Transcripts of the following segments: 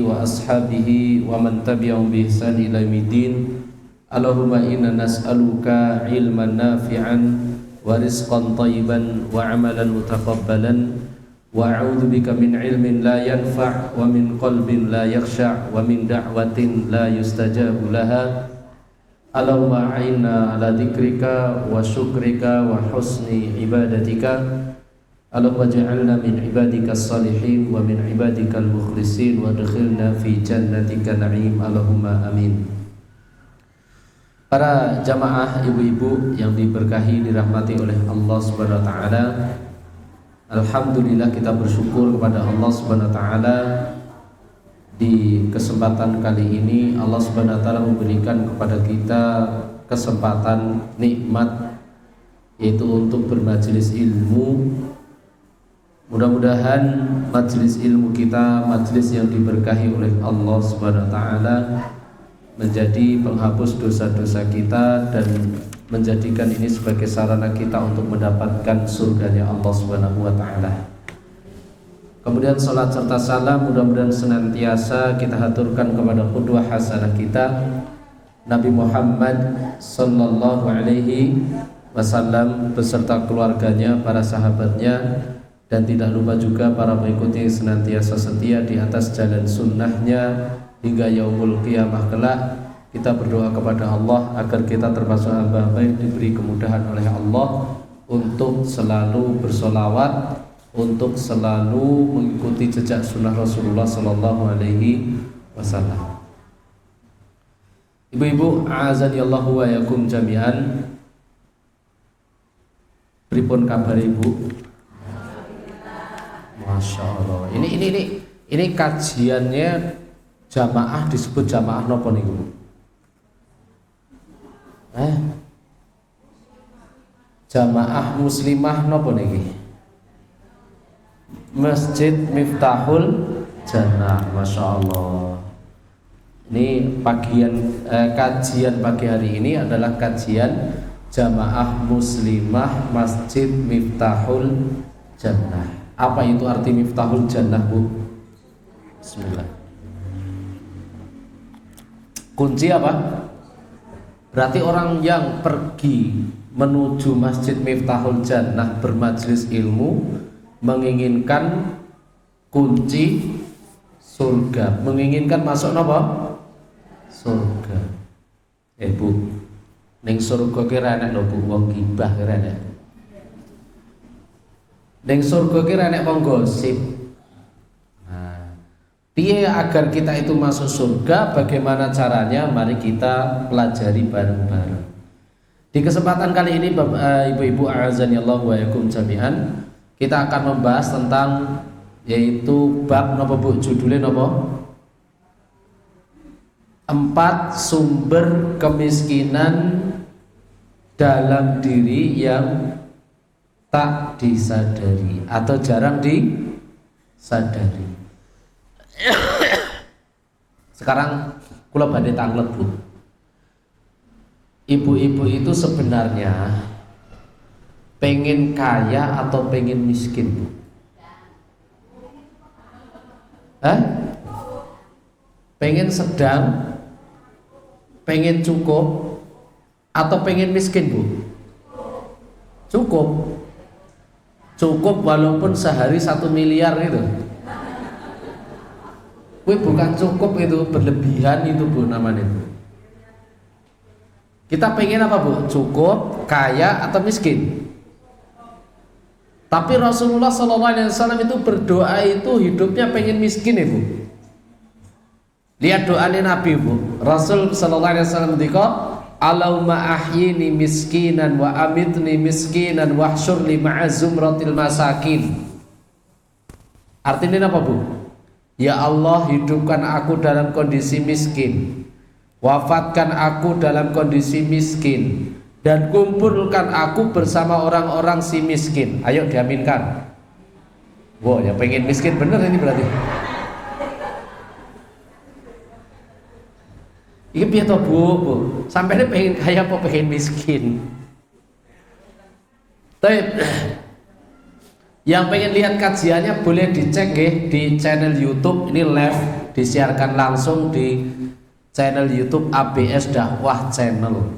وأصحابه ومن تبعهم بإحسان إلى يوم الدين. اللهم إنا نسألك علما نافعا ورزقا طيبا وعملا متقبلا وأعوذ بك من علم لا ينفع ومن قلب لا يخشع ومن دعوة لا يستجاب لها. اللهم أعنا على ذكرك وشكرك وحسن عبادتك. اللهم اجعلنا من عبادك الصالحين ومن عبادك المخلصين وادخلنا في جنتك نعيم. Allahumma amin. Para jamaah ibu-ibu yang diberkahi, dirahmati oleh Allah Subhanahu wa taala. Alhamdulillah, kita bersyukur kepada Allah Subhanahu wa taala. Di kesempatan kali ini Allah Subhanahu wa taala memberikan kepada kita kesempatan nikmat, yaitu untuk bermajelis ilmu. Mudah-mudahan majelis ilmu kita majelis yang diberkahi oleh Allah Subhanahu wa taala, menjadi penghapus dosa-dosa kita dan menjadikan ini sebagai sarana kita untuk mendapatkan surganya Allah Subhanahu wa taala. Kemudian salat serta salam mudah-mudahan senantiasa kita haturkan kepada qudwah hasanah kita Nabi Muhammad sallallahu alaihi wasallam beserta keluarganya, para sahabatnya, dan tidak lupa juga para pengikutnya yang senantiasa setia di atas jalan sunnahnya hingga yaumul qiyamah kelak. Kita berdoa kepada Allah agar kita termasuk hamba-hamba yang diberi kemudahan oleh Allah untuk selalu bersolawat, untuk selalu mengikuti jejak sunnah Rasulullah sallallahu alaihi wasallam. Ibu-ibu, a'azani Allahu wa yakum jami'an. Pripun kabar ibu? Masya Allah. Ini kajiannya jamaah, disebut jamaah nopo niku? Jamaah muslimah nopo niki? Masjid Miftahul Jannah. Masya Allah. Ini kajian pagi hari ini adalah kajian jamaah muslimah Masjid Miftahul Jannah. Apa itu arti Miftahul Jannah, Bu? Bismillah. Kunci apa? Berarti orang yang pergi menuju Masjid Miftahul Jannah bermajelis ilmu menginginkan kunci surga, menginginkan masuk napa? Surga. Bu, ning surga kira enek lho Bu, wong gibah kira enek. Ning surga kira enek wong gosip. Nah, piye agar kita itu masuk surga? Bagaimana caranya? Mari kita pelajari bareng-bareng. Di kesempatan kali ini ibu-ibu a'azani Allah wa yakum jami'an, kita akan membahas tentang yaitu bab napa Bu, judulnya napa? 4 sumber kemiskinan dalam diri yang tak disadari atau jarang disadari. Sekarang kula badhe tanglet Bu. Ibu-ibu itu sebenarnya pengen kaya atau pengen miskin, Bu? Pengen sedang, pengen cukup, atau pengen miskin, Bu? Cukup walaupun sehari 1 miliar itu. Bukan cukup, itu berlebihan itu Bu namanya, Bu. Kita pengen apa, Bu? Cukup, kaya, atau miskin? Tapi Rasulullah SAW itu berdoa itu hidupnya pengen miskin, Bu. Lihat doanya Nabi, Bu. Rasul SAW dikau, Allahumma ahyini miskinan wa amitni miskinan wahsyurli ma'azumratil masakin. Artinya apa, Bu? Ya Allah, hidupkan aku dalam kondisi miskin, wafatkan aku dalam kondisi miskin, dan kumpulkan aku bersama orang-orang si miskin. Ayo diaminkan. Wow, ya pengen miskin bener ini berarti. Iki piye to, Bu? Sampai ini pengen kaya apa pengen miskin? Tapi Yang pengen lihat kajiannya boleh dicek di channel YouTube, ini live disiarkan langsung di channel YouTube ABS Dakwah Channel.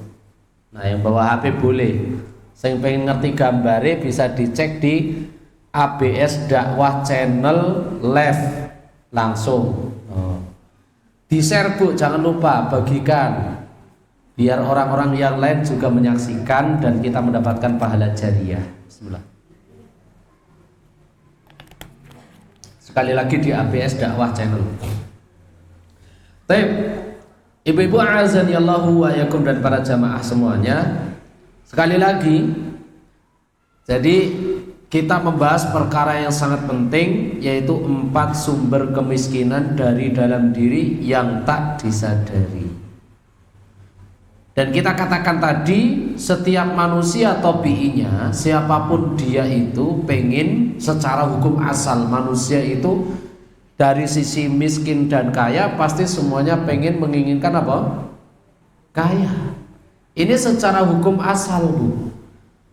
Nah, yang bawa HP boleh. Saya pengen ngerti gambarnya bisa dicek di ABS Dakwah Channel live langsung. Di-share Bu, jangan lupa bagikan biar orang-orang yang lain juga menyaksikan dan kita mendapatkan pahala jariah. Bismillah. Sekali lagi di ABS Dakwah Channel. Baik, ibu-ibu azanillahu wa yakum dan para jamaah semuanya. Sekali lagi, jadi kita membahas perkara yang sangat penting, yaitu 4 sumber kemiskinan dari dalam diri yang tak disadari. Dan kita katakan tadi, setiap manusia tabiinya, siapapun dia itu pengen secara hukum asal manusia itu dari sisi miskin dan kaya pasti semuanya pengen menginginkan apa? Kaya. Ini secara hukum asal Bu.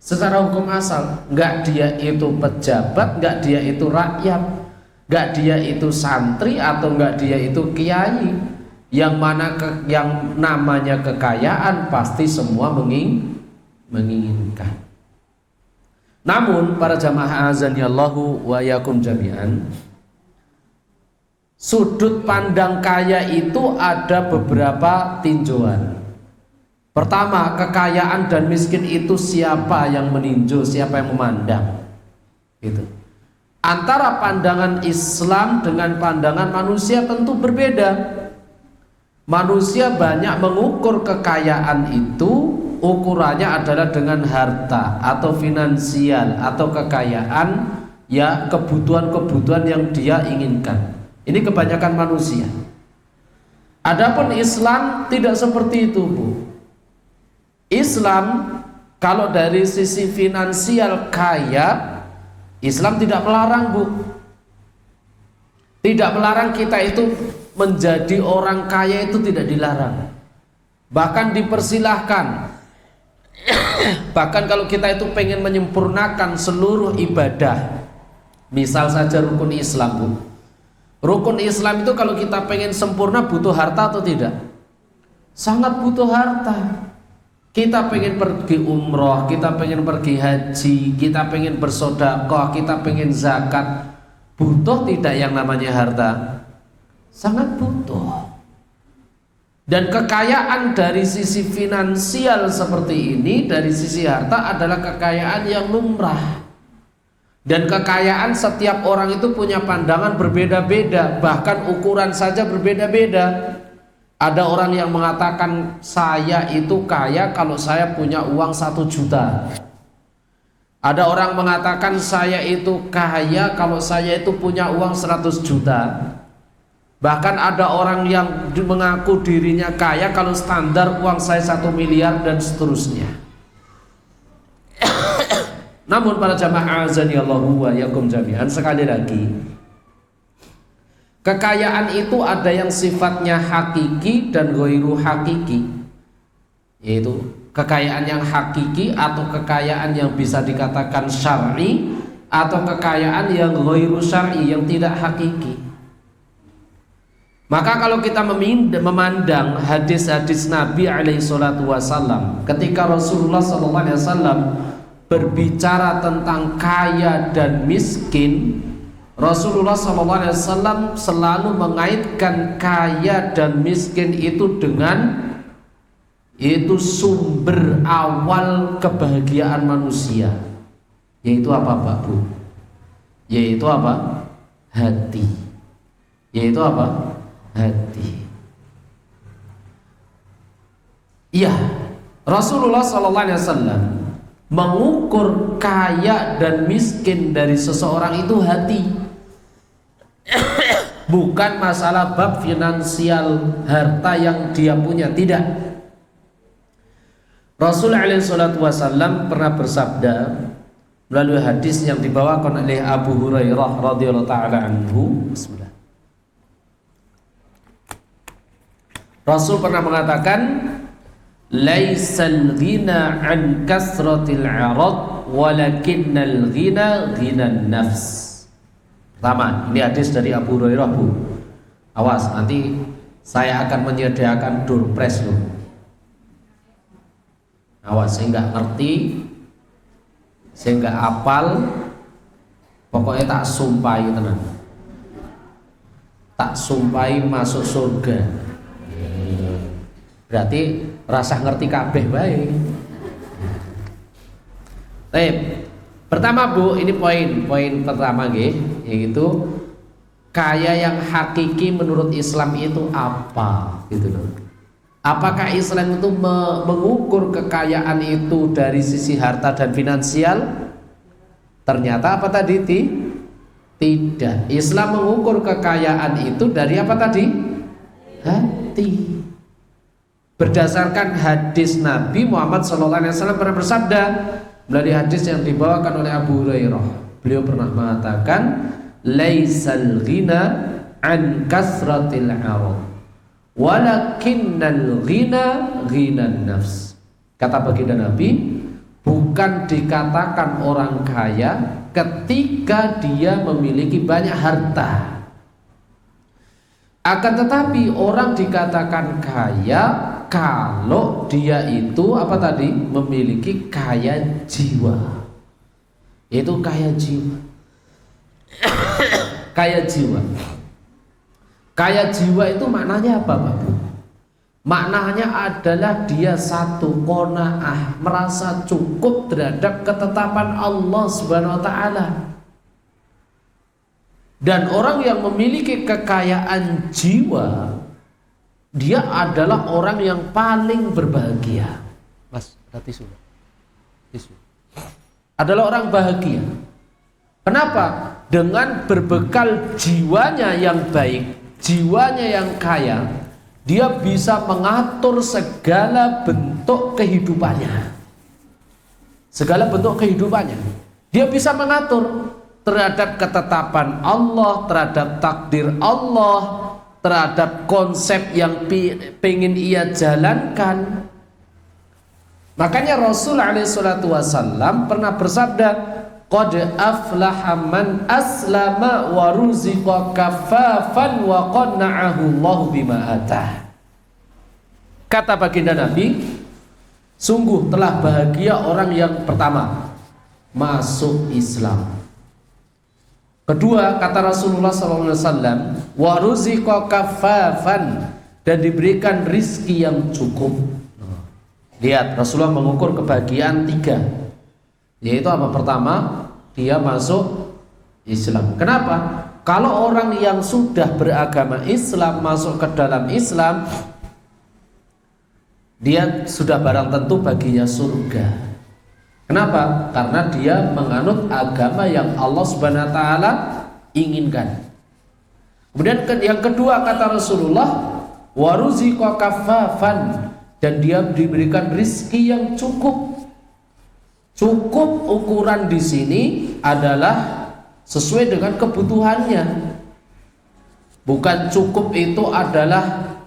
Secara hukum asal, nggak dia itu pejabat, nggak dia itu rakyat, nggak dia itu santri atau nggak dia itu kiai, yang mana yang namanya kekayaan pasti semua menginginkan. Namun para jamaah azanillahu wa yakum jami'an, sudut pandang kaya itu ada beberapa tinjauan. Pertama, kekayaan dan miskin itu siapa yang meninjau, siapa yang memandang. Gitu. Antara pandangan Islam dengan pandangan manusia tentu berbeda. Manusia banyak mengukur kekayaan itu, ukurannya adalah dengan harta atau finansial atau kekayaan, ya kebutuhan-kebutuhan yang dia inginkan. Ini kebanyakan manusia. Adapun Islam tidak seperti itu Bu. Islam kalau dari sisi finansial kaya, Islam tidak melarang Bu. Tidak melarang kita itu menjadi orang kaya, itu tidak dilarang. Bahkan dipersilahkan. Bahkan kalau kita itu pengen menyempurnakan seluruh ibadah, misal saja rukun Islam Bu. Rukun Islam itu kalau kita pengen sempurna butuh harta atau tidak? Sangat butuh harta. Kita pengen pergi umroh, kita pengen pergi haji, kita pengen bersedekah, kita pengen zakat. Butuh tidak yang namanya harta? Sangat butuh. Dan kekayaan dari sisi finansial seperti ini, dari sisi harta adalah kekayaan yang lumrah. Dan kekayaan setiap orang itu punya pandangan berbeda-beda, bahkan ukuran saja berbeda-beda. Ada orang yang mengatakan saya itu kaya kalau saya punya uang 1 juta. Ada orang mengatakan saya itu kaya kalau saya itu punya uang 100 juta. Bahkan ada orang yang mengaku dirinya kaya kalau standar uang saya 1 miliar dan seterusnya. Namun para jamaah azanillahu wa yakum jami'an, sekali lagi, kekayaan itu ada yang sifatnya hakiki dan ghairu hakiki, yaitu kekayaan yang hakiki atau kekayaan yang bisa dikatakan syar'i, atau kekayaan yang ghairu syar'i, yang tidak hakiki. Maka kalau kita memandang hadis-hadis Nabi alaihi salatu wasallam, ketika Rasulullah sallallahu alaihi wasallam berbicara tentang kaya dan miskin, Rasulullah SAW selalu mengaitkan kaya dan miskin itu dengan itu sumber awal kebahagiaan manusia, yaitu apa Pak Bu? Yaitu apa? Hati. Yaitu apa? Hati. Iya, Rasulullah SAW mengukur kaya dan miskin dari seseorang itu hati. Bukan masalah bab finansial harta yang dia punya, tidak. Rasul alaihi salatu wasallam pernah bersabda melalui hadis yang dibawakan oleh Abu Hurairah radhiyallahu taala anhu. Bismillah. Rasul pernah mengatakan, laisal ghina an kasratil 'arad walakinnal ghina ghinan nafs. Pertama, ini hadis dari Abu Hurairah, Bu. Awas, nanti saya akan menyediakan door prize loh. Awas, saya nggak ngerti, saya nggak hafal, pokoknya tak sumpahi tenan, tak sumpahi masuk surga. Berarti rasa ngerti kabeh baik. Pertama, Bu, ini poin pertama nggih, yaitu kaya yang hakiki menurut Islam itu apa, gitu loh. Apakah Islam itu mengukur kekayaan itu dari sisi harta dan finansial? Ternyata apa tadi? Tidak. Islam mengukur kekayaan itu dari apa tadi? Hati. Berdasarkan hadis Nabi Muhammad SAW pernah bersabda melalui hadis yang dibawakan oleh Abu Hurairah. Beliau pernah mengatakan, laisal ghina an kasratil arad, walakinnal ghina ghinan nafs. Kata baginda Nabi, bukan dikatakan orang kaya ketika dia memiliki banyak harta, akan tetapi orang dikatakan kaya kalau dia itu apa tadi? Memiliki kaya jiwa. Yaitu kaya jiwa. Kaya jiwa. Kaya jiwa itu maknanya apa, Pak? Maknanya adalah dia satu qanaah, merasa cukup terhadap ketetapan Allah Subhanahu wa taala. Dan orang yang memiliki kekayaan jiwa, dia adalah orang yang paling berbahagia. Mas, ada tisu. Tisu. Adalah orang bahagia. Kenapa? Dengan berbekal jiwanya yang baik, jiwanya yang kaya, dia bisa mengatur segala bentuk kehidupannya. Segala bentuk kehidupannya. Dia bisa mengatur terhadap ketetapan Allah, terhadap takdir Allah, terhadap konsep yang pengen ia jalankan. Makanya Rasul SAW pernah bersabda, qad aflaha man aslama wa ruziqa kafafan wa qanna'ahu Allah bima atah. Kata baginda Nabi, sungguh telah bahagia orang yang pertama masuk Islam. Kedua, kata Rasulullah SAW, wa ruziqa kafafan, dan diberikan rizki yang cukup. Lihat, Rasulullah mengukur kebahagiaan 3, yaitu apa? Pertama, dia masuk Islam. Kenapa? Kalau orang yang sudah beragama Islam masuk ke dalam Islam, dia sudah barang tentu baginya surga. Kenapa? Karena dia menganut agama yang Allah Subhanahu wa taala inginkan. Kemudian yang kedua, kata Rasulullah, wa ruziqa kafafan, dan dia diberikan rizki yang cukup. Cukup ukuran di sini adalah sesuai dengan kebutuhannya. Bukan cukup itu adalah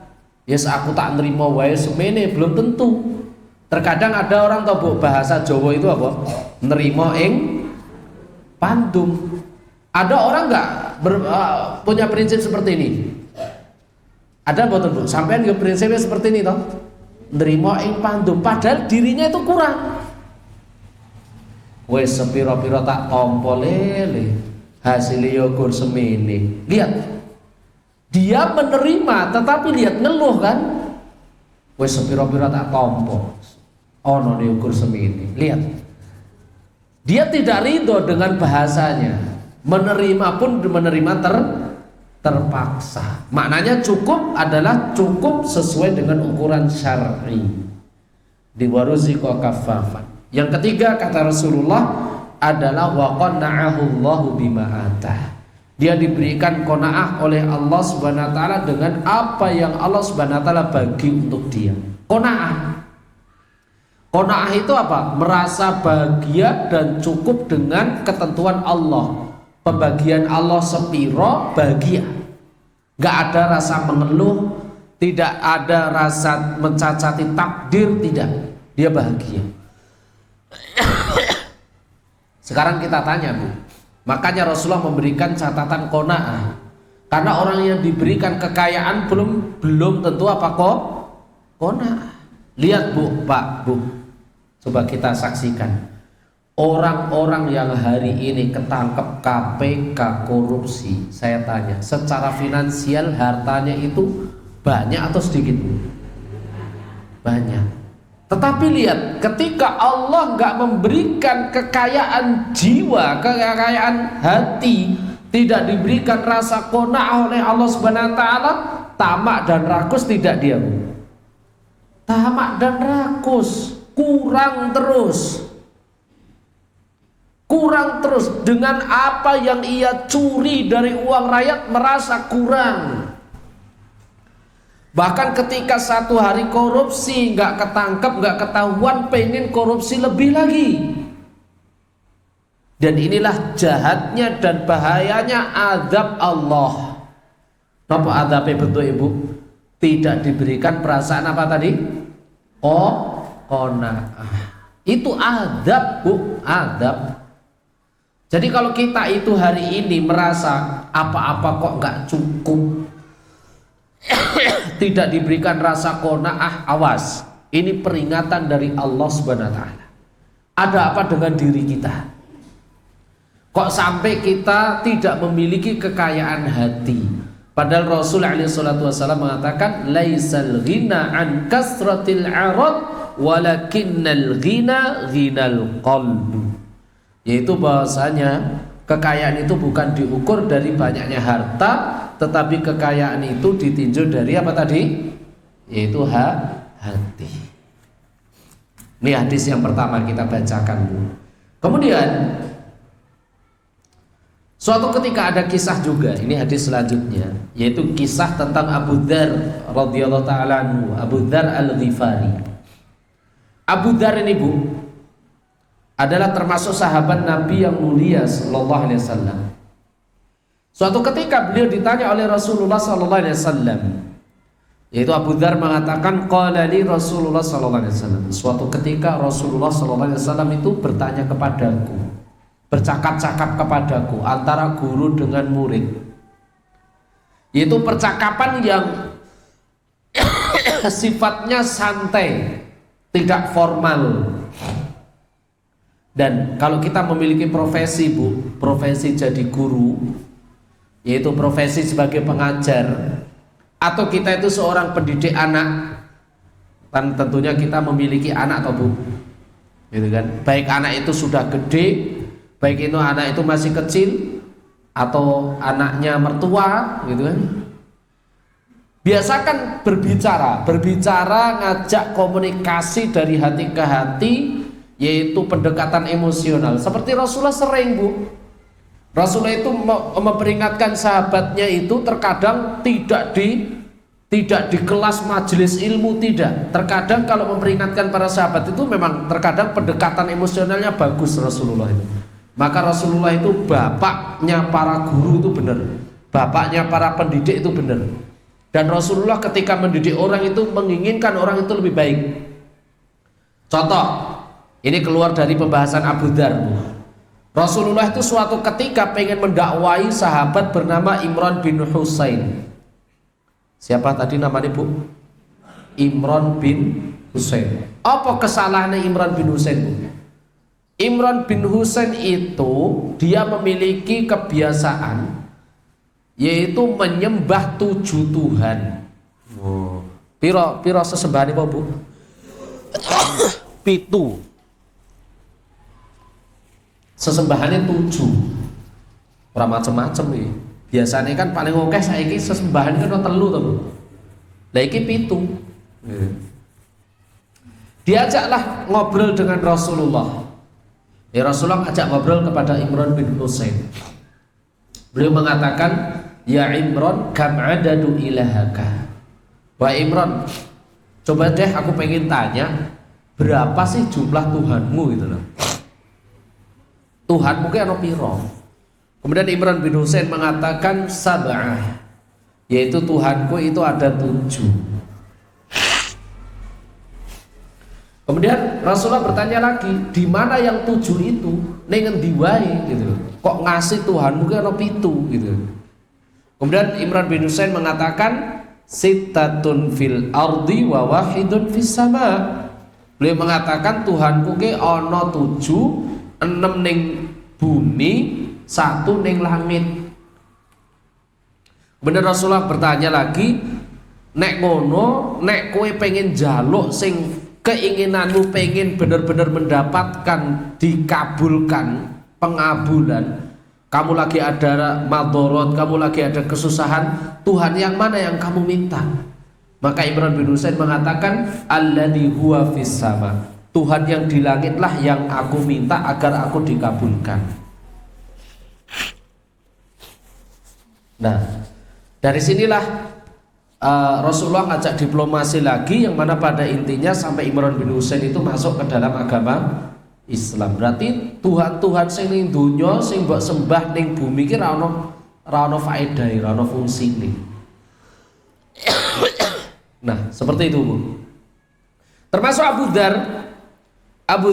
yes aku tak nerima wae semene, belum tentu. Terkadang ada orang tahu bahasa Jawa itu apa? Nerima ing pandum. Ada orang nggak punya prinsip seperti ini? Ada betul Bu? Sampean nggak prinsipnya seperti ini toh? Nerima ing pandum. Padahal dirinya itu kurang. Wes sepiro-piro tak tompo lele, hasilnya yogur semene. Lihat, dia menerima, tetapi lihat ngeluh kan? Wes sepiro-piro tak tompo. Ono diukur semini. Lihat, dia tidak ridho dengan bahasanya. Menerima pun menerima terpaksa. Maknanya cukup adalah cukup sesuai dengan ukuran syar'i. Diwaruziqa kafafan. Yang ketiga, kata Rasulullah, adalah wa qanna'ahu Allahu bima atah. Dia diberikan qanaah oleh Allah Subhanahu wa taala dengan apa yang Allah Subhanahu wa taala bagi untuk dia. Qanaah. Qanaah itu apa? Merasa bahagia dan cukup dengan ketentuan Allah. Pembagian Allah sepiro, bahagia. Gak ada rasa mengeluh, tidak ada rasa mencacati takdir, tidak. Dia bahagia. Sekarang kita tanya, Bu. Makanya Rasulullah memberikan catatan qanaah. Karena orang yang diberikan kekayaan belum tentu apa kok qanaah. Lihat, Bu, Pak, Bu. Coba kita saksikan. Orang-orang yang hari ini ketangkep KPK korupsi, saya tanya, secara finansial hartanya itu banyak atau sedikit? Banyak. Tetapi lihat, ketika Allah nggak memberikan kekayaan jiwa, kekayaan hati, tidak diberikan rasa qanaah oleh Allah Subhanahu wa taala, tamak dan rakus tidak dia. Tamak dan rakus, kurang terus. Kurang terus dengan apa yang ia curi dari uang rakyat, merasa kurang. Bahkan ketika satu hari korupsi nggak ketangkep, nggak ketahuan, pengen korupsi lebih lagi. Dan inilah jahatnya dan bahayanya azab Allah. Apa azabnya bentuk, Ibu? Tidak diberikan perasaan apa tadi? Qanaah. Itu azab, Bu, azab. Jadi kalau kita itu hari ini merasa apa-apa kok nggak cukup, tidak diberikan rasa qanaah, awas. Ini peringatan dari Allah Subhanahu wa taala. Ada apa dengan diri kita? Kok sampai kita tidak memiliki kekayaan hati? Padahal Rasul alaihi salatu wasallam mengatakan, laisal ghina an kasratil arad walakinnal ghina ghinal qalbi. Yaitu bahwasanya kekayaan itu bukan diukur dari banyaknya harta, tetapi kekayaan itu ditinjau dari apa tadi? Yaitu hati. Ini hadis yang pertama kita bacakan dulu. Kemudian suatu ketika ada kisah juga, ini hadis selanjutnya, yaitu kisah tentang Abu Dzar radhiyallahu taala anhu, Abu Dzar Al-Ghifari. Abu Dzar ini, Bu, adalah termasuk sahabat Nabi yang mulia sallallahu alaihi wasallam. Suatu ketika beliau ditanya oleh Rasulullah sallallahu alaihi wasallam, yaitu Abu Dzar mengatakan, qala li Rasulullah sallallahu alaihi wasallam. Suatu ketika Rasulullah sallallahu alaihi wasallam itu bertanya kepadaku, bercakap-cakap kepadaku antara guru dengan murid. Yaitu percakapan yang sifatnya santai, tidak formal. Dan kalau kita memiliki profesi, Bu, profesi jadi guru, yaitu profesi sebagai pengajar, atau kita itu seorang pendidik anak, kan tentunya kita memiliki anak atau Bu, gitu kan? Baik anak itu sudah gede, baik itu anak itu masih kecil, atau anaknya mertua, gitu kan? Biasakan berbicara, ngajak komunikasi dari hati ke hati, yaitu pendekatan emosional. Seperti Rasulullah sering, Bu, Rasulullah itu memperingatkan sahabatnya itu terkadang tidak di kelas majelis ilmu, tidak. Terkadang kalau memperingatkan para sahabat itu memang terkadang pendekatan emosionalnya bagus Rasulullah itu. Maka Rasulullah itu bapaknya para guru itu benar, bapaknya para pendidik itu benar. Dan Rasulullah ketika mendidik orang itu menginginkan orang itu lebih baik. Contoh, ini keluar dari pembahasan Abu Dzar. Rasulullah itu suatu ketika pengen mendakwai sahabat bernama Imran bin Husain. Siapa tadi namanya, Bu? Imran bin Husain. Apa kesalahannya Imran bin Husain, Bu? Imran bin Husain itu dia memiliki kebiasaan, yaitu menyembah 7 Tuhan. Piro sesembahan apa, Bu? 7. Sesembahannya 7. Orang macam-macam nih. Biasanya kan paling oke saiki sesembahan kan 3 to, Bu. Lah iki 7. Diajaklah ngobrol dengan Rasulullah. Ya, Rasulullah ajak ngobrol kepada Imran bin Husain. Beliau mengatakan, ya Imran, kam adadu ilahaka. Wah Imran, coba deh aku pengen tanya, berapa sih jumlah Tuhanmu gitu loh. Tuhanmu kayak ono piro? Kemudian Imran bin Husain mengatakan sab'ah, yaitu Tuhanku itu ada 7. Kemudian Rasulullah bertanya lagi, di mana yang 7 itu? Ning endi wae gitu. Kok ngasih Tuhanmu ki ana 7 gitu. Kemudian Imran bin Husain mengatakan sittatun fil ardi wa wahidun fis sama. Beliau mengatakan Tuhanku ki ana 7, 6 ning bumi, 1 ning langit. Kemudian Rasulullah bertanya lagi, nek ngono, nek kowe pengen jaluk sing keinginanmu pengen benar-benar mendapatkan dikabulkan pengabulan, kamu lagi ada madorot, kamu lagi ada kesusahan, Tuhan yang mana yang kamu minta? Maka Imran bin Husain mengatakan alladzi huwa fis sama, Tuhan yang di langitlah yang aku minta agar aku dikabulkan. Nah, dari sinilah Rasulullah ngajak diplomasi lagi, yang mana pada intinya sampai Imran bin Husain itu masuk ke dalam agama Islam. Berarti Tuhan-Tuhan sing ning donya sing mbok sembah ning bumi ki ra ono faedahe, ra ono fungsine. Nah, seperti itu, Bu. Termasuk Abu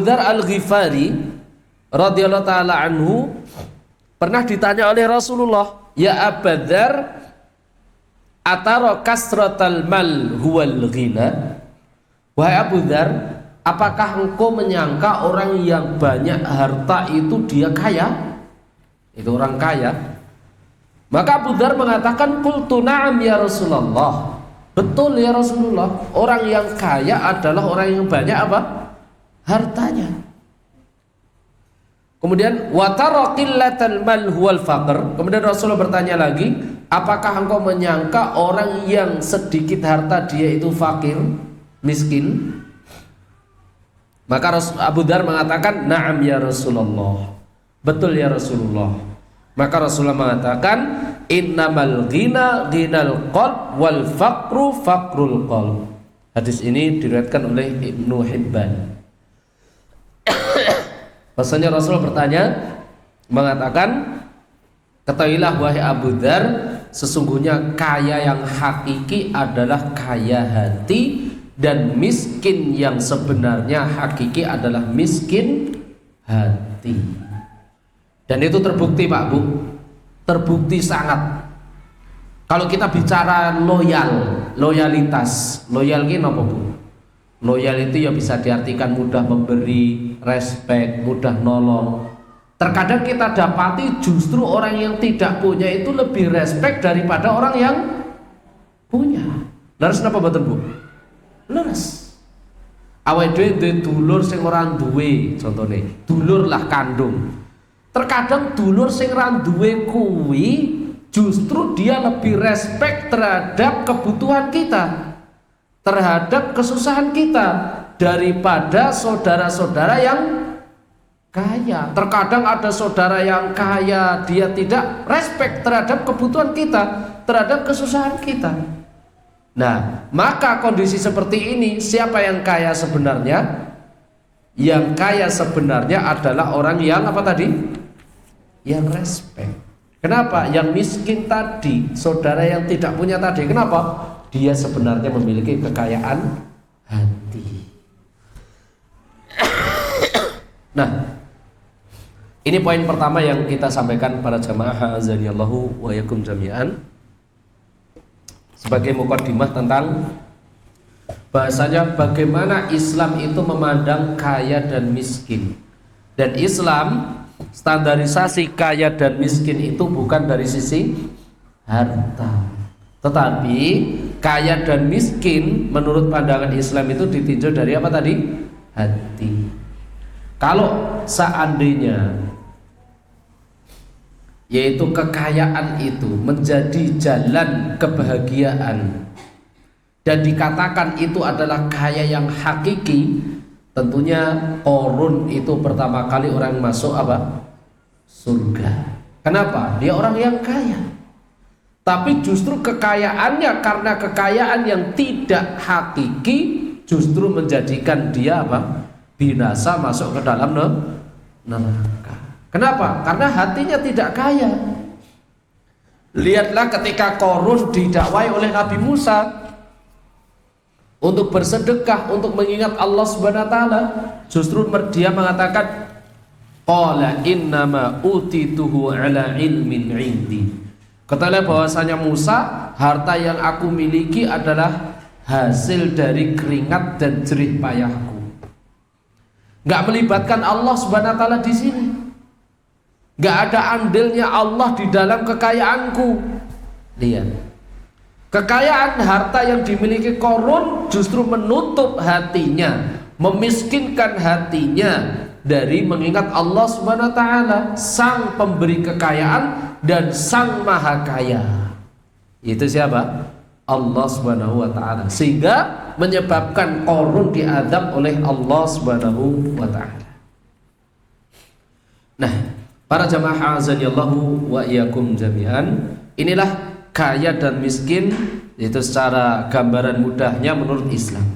Dzar Al-Ghifari radhiyallahu taala anhu pernah ditanya oleh Rasulullah, "Ya Abu Dzar, atara kasratal mal huwal ghina?" Wahai Abu Dzar, apakah engkau menyangka orang yang banyak harta itu dia kaya? Itu orang kaya. Maka Abu Dzar mengatakan, qultu na'am ya Rasulullah. Betul ya Rasulullah, orang yang kaya adalah orang yang banyak apa? Hartanya. Kemudian wa tara qillatal mal huwal faqr. Kemudian Rasulullah bertanya lagi, apakah engkau menyangka orang yang sedikit harta dia itu fakir, miskin? Maka Abu Dzar mengatakan, na'am ya Rasulullah. Betul ya Rasulullah. Maka Rasulullah mengatakan, innamal ghina ghinal qalb wal faqru faqrul qalb. Hadis ini diriwayatkan oleh Ibnu Hibban. Bahasanya Rasulullah bertanya, mengatakan, ketahuilah wahai Abu Dzar, sesungguhnya kaya yang hakiki adalah kaya hati, dan miskin yang sebenarnya hakiki adalah miskin hati. Dan itu terbukti Pak Bu, terbukti sangat. Kalau kita bicara loyalitas, loyal ini apa Bu? Loyal itu ya bisa diartikan mudah memberi, respect, mudah nolong. Terkadang kita dapati justru orang yang tidak punya itu lebih respect daripada orang yang punya. Leres napa mboten Bu? Leres. Awake dhewe duwe dulur sing ora duwe, contone dulur lah kandung. Terkadang dulur sing ora duwe kuwi justru dia lebih respect terhadap kebutuhan kita, terhadap kesusahan kita daripada saudara-saudara yang kaya. Terkadang ada saudara yang kaya, dia tidak respect terhadap kebutuhan kita, terhadap kesusahan kita. Nah, maka kondisi seperti ini, siapa yang kaya sebenarnya? Yang kaya sebenarnya adalah orang yang apa tadi? Yang respect. Kenapa? Yang miskin tadi, saudara yang tidak punya tadi, kenapa? Dia sebenarnya memiliki kekayaan hati. Nah, ini poin pertama yang kita sampaikan para jamaah azanillahu wa yakum jami'an, sebagai mukadimah tentang bahasanya bagaimana Islam itu memandang kaya dan miskin. Dan Islam standarisasi kaya dan miskin itu bukan dari sisi harta, tetapi kaya dan miskin menurut pandangan Islam itu ditinjau dari apa tadi? Hati. Kalau seandainya yaitu kekayaan itu menjadi jalan kebahagiaan dan dikatakan itu adalah kaya yang hakiki, tentunya Qarun itu pertama kali orang masuk apa? Surga. Kenapa? Dia orang yang kaya. Tapi justru kekayaannya, karena kekayaan yang tidak hakiki, justru menjadikan dia apa? Binasa, masuk ke dalam neraka. Kenapa? Karena hatinya tidak kaya. Lihatlah ketika Qarun didakwai oleh Nabi Musa untuk bersedekah, untuk mengingat Allah Subhanahu wa taala, justru dia mengatakan qala innama utituhu ala ilmin indi. Katakanlah bahwasanya Musa, harta yang aku miliki adalah hasil dari keringat dan jerih payahku. Enggak melibatkan Allah Subhanahu wa taala di sini. Enggak ada andilnya Allah di dalam kekayaanku. Lihat. Kekayaan harta yang dimiliki Qarun justru menutup hatinya, memiskinkan hatinya dari mengingat Allah Subhanahu wa taala, sang pemberi kekayaan dan sang maha kaya. Itu siapa? Allah Subhanahu wa taala. Sehingga menyebabkan Qarun diazab oleh Allah Subhanahu wa taala. Nah, para jamaah azanillahu wa iyyakum jami'an, inilah kaya dan miskin, itu secara gambaran mudahnya menurut Islam.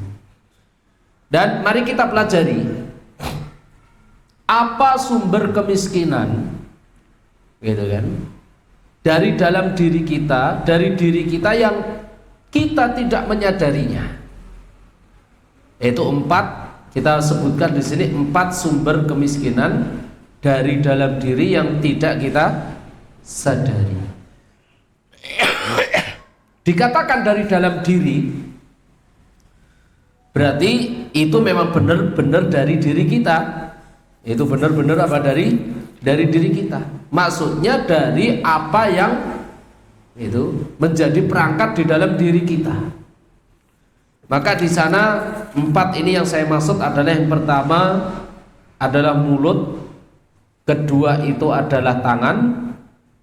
Dan mari kita pelajari apa sumber kemiskinan, gitu kan? Dari dalam diri kita, dari diri kita yang kita tidak menyadarinya. Itu 4, kita sebutkan di sini 4 sumber kemiskinan dari dalam diri yang tidak kita sadari. Dikatakan dari dalam diri, berarti itu memang benar-benar dari diri kita. Itu benar-benar apa? Dari diri kita. Maksudnya dari apa yang itu menjadi perangkat di dalam diri kita. Maka di sana 4 ini yang saya maksud adalah, yang pertama adalah mulut, kedua itu adalah tangan,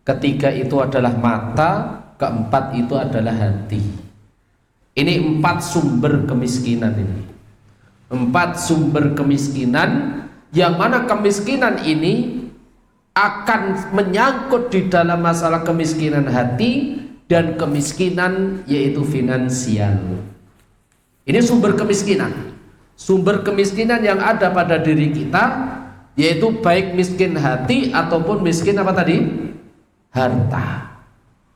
ketiga itu adalah mata, keempat itu adalah hati. Ini 4 sumber kemiskinan ini. 4 sumber kemiskinan, yang mana kemiskinan ini akan menyangkut di dalam masalah kemiskinan hati dan kemiskinan yaitu finansial. Ini sumber kemiskinan. Sumber kemiskinan yang ada pada diri kita, yaitu baik miskin hati ataupun miskin apa tadi? Harta.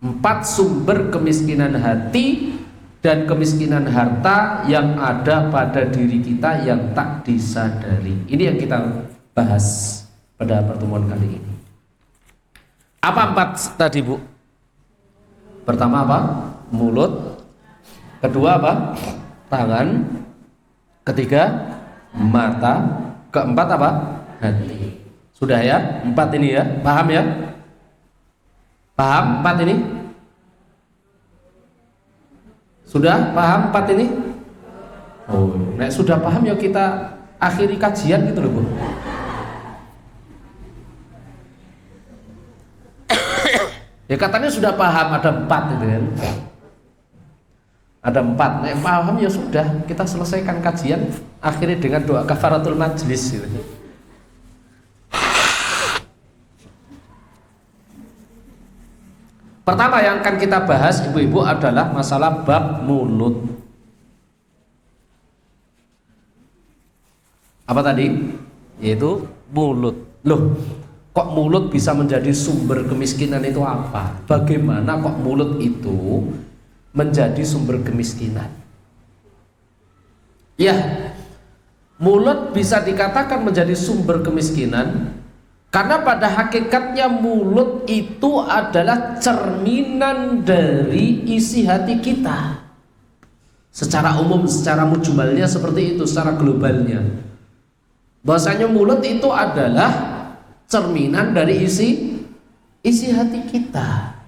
4 sumber kemiskinan hati dan kemiskinan harta yang ada pada diri kita yang tak disadari. Ini yang kita bahas pada pertemuan kali ini. Apa 4 tadi, Bu? Pertama apa? Mulut. Kedua apa? Tangan. Ketiga mata. Keempat apa? Hati. Sudah ya? 4 ini ya? Paham ya? Paham 4 ini? Sudah paham 4 ini? Oh, nek sudah paham ya kita akhiri kajian gitu loh, Bu. Ya katanya sudah paham, ada 4 gitu kan. Ada 4. Nek paham ya sudah, kita selesaikan kajian akhiri dengan doa kafaratul majlis gitu. Pertama yang akan kita bahas ibu-ibu adalah masalah bab mulut. Apa tadi? Yaitu mulut. Loh, kok mulut bisa menjadi sumber kemiskinan itu apa? Bagaimana kok mulut itu menjadi sumber kemiskinan? Ya, mulut bisa dikatakan menjadi sumber kemiskinan karena pada hakikatnya mulut itu adalah cerminan dari isi hati kita. Secara umum, secara mujmalnya seperti itu, secara globalnya. Bahwasanya mulut itu adalah cerminan dari isi hati kita.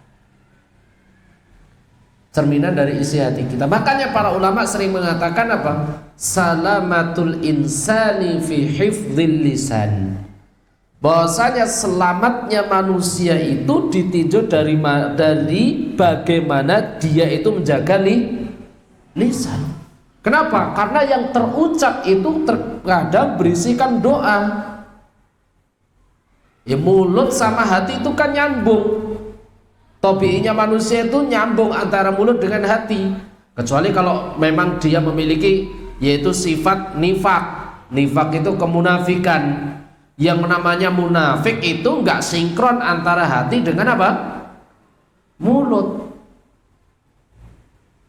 Cerminan dari isi hati kita. Makanya para ulama sering mengatakan apa? Salamatul insani fi hifdzil lisan. Bahwasanya selamatnya manusia itu ditinjau dari bagaimana dia itu menjaga lisan. Kenapa? Karena yang terucap itu terkadang berisikan doa. Ya, mulut sama hati itu kan nyambung. Tabiinya manusia itu nyambung antara mulut dengan hati. Kecuali kalau memang dia memiliki yaitu sifat nifak. Nifak itu kemunafikan. Yang namanya munafik itu nggak sinkron antara hati dengan apa? Mulut.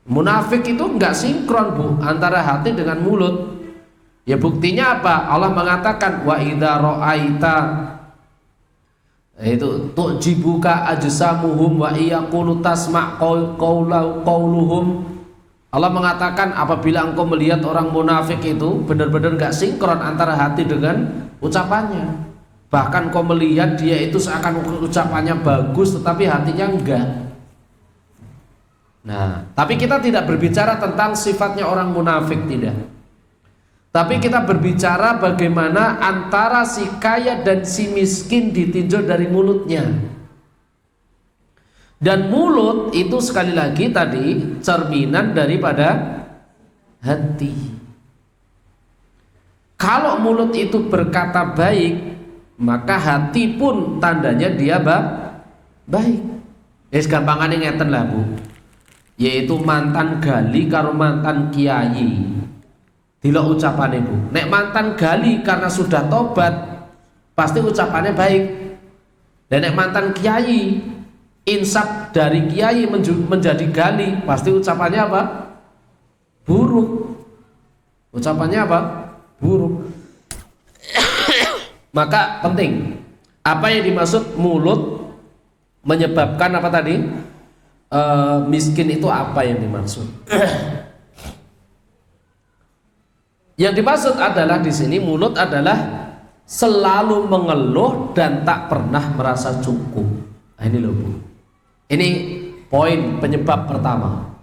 Munafik itu enggak sinkron Bu antara hati dengan mulut. Ya buktinya apa? Allah mengatakan wa idza ra'aita, itu tu'jibuka ajsamuhum wa iyaqulu tasma' qauluhum. Allah mengatakan apabila engkau melihat orang munafik itu benar-benar enggak sinkron antara hati dengan ucapannya. Bahkan kau melihat dia itu seakan ucapannya bagus tetapi hatinya enggak. Nah, tapi kita tidak berbicara tentang sifatnya orang munafik, tidak. Tapi kita berbicara bagaimana antara si kaya dan si miskin ditinjau dari mulutnya. Dan mulut itu sekali lagi tadi cerminan daripada hati. Kalau mulut itu berkata baik, maka hati pun tandanya dia baik. Gampangane ngeten lah Bu. Yaitu mantan gali karo mantan kiai. Delok ucapane Bu. Nek mantan gali karena sudah tobat, pasti ucapannya baik. Dan nek mantan kiai insaf dari kiai menjadi gali, pasti ucapannya apa? Buruk. Ucapannya apa? Buruk. Maka penting, apa yang dimaksud mulut menyebabkan apa tadi? Miskin itu apa yang dimaksud? Yang dimaksud adalah di sini mulut adalah selalu mengeluh dan tak pernah merasa cukup. Nah, ini loh Bu. Ini poin penyebab pertama,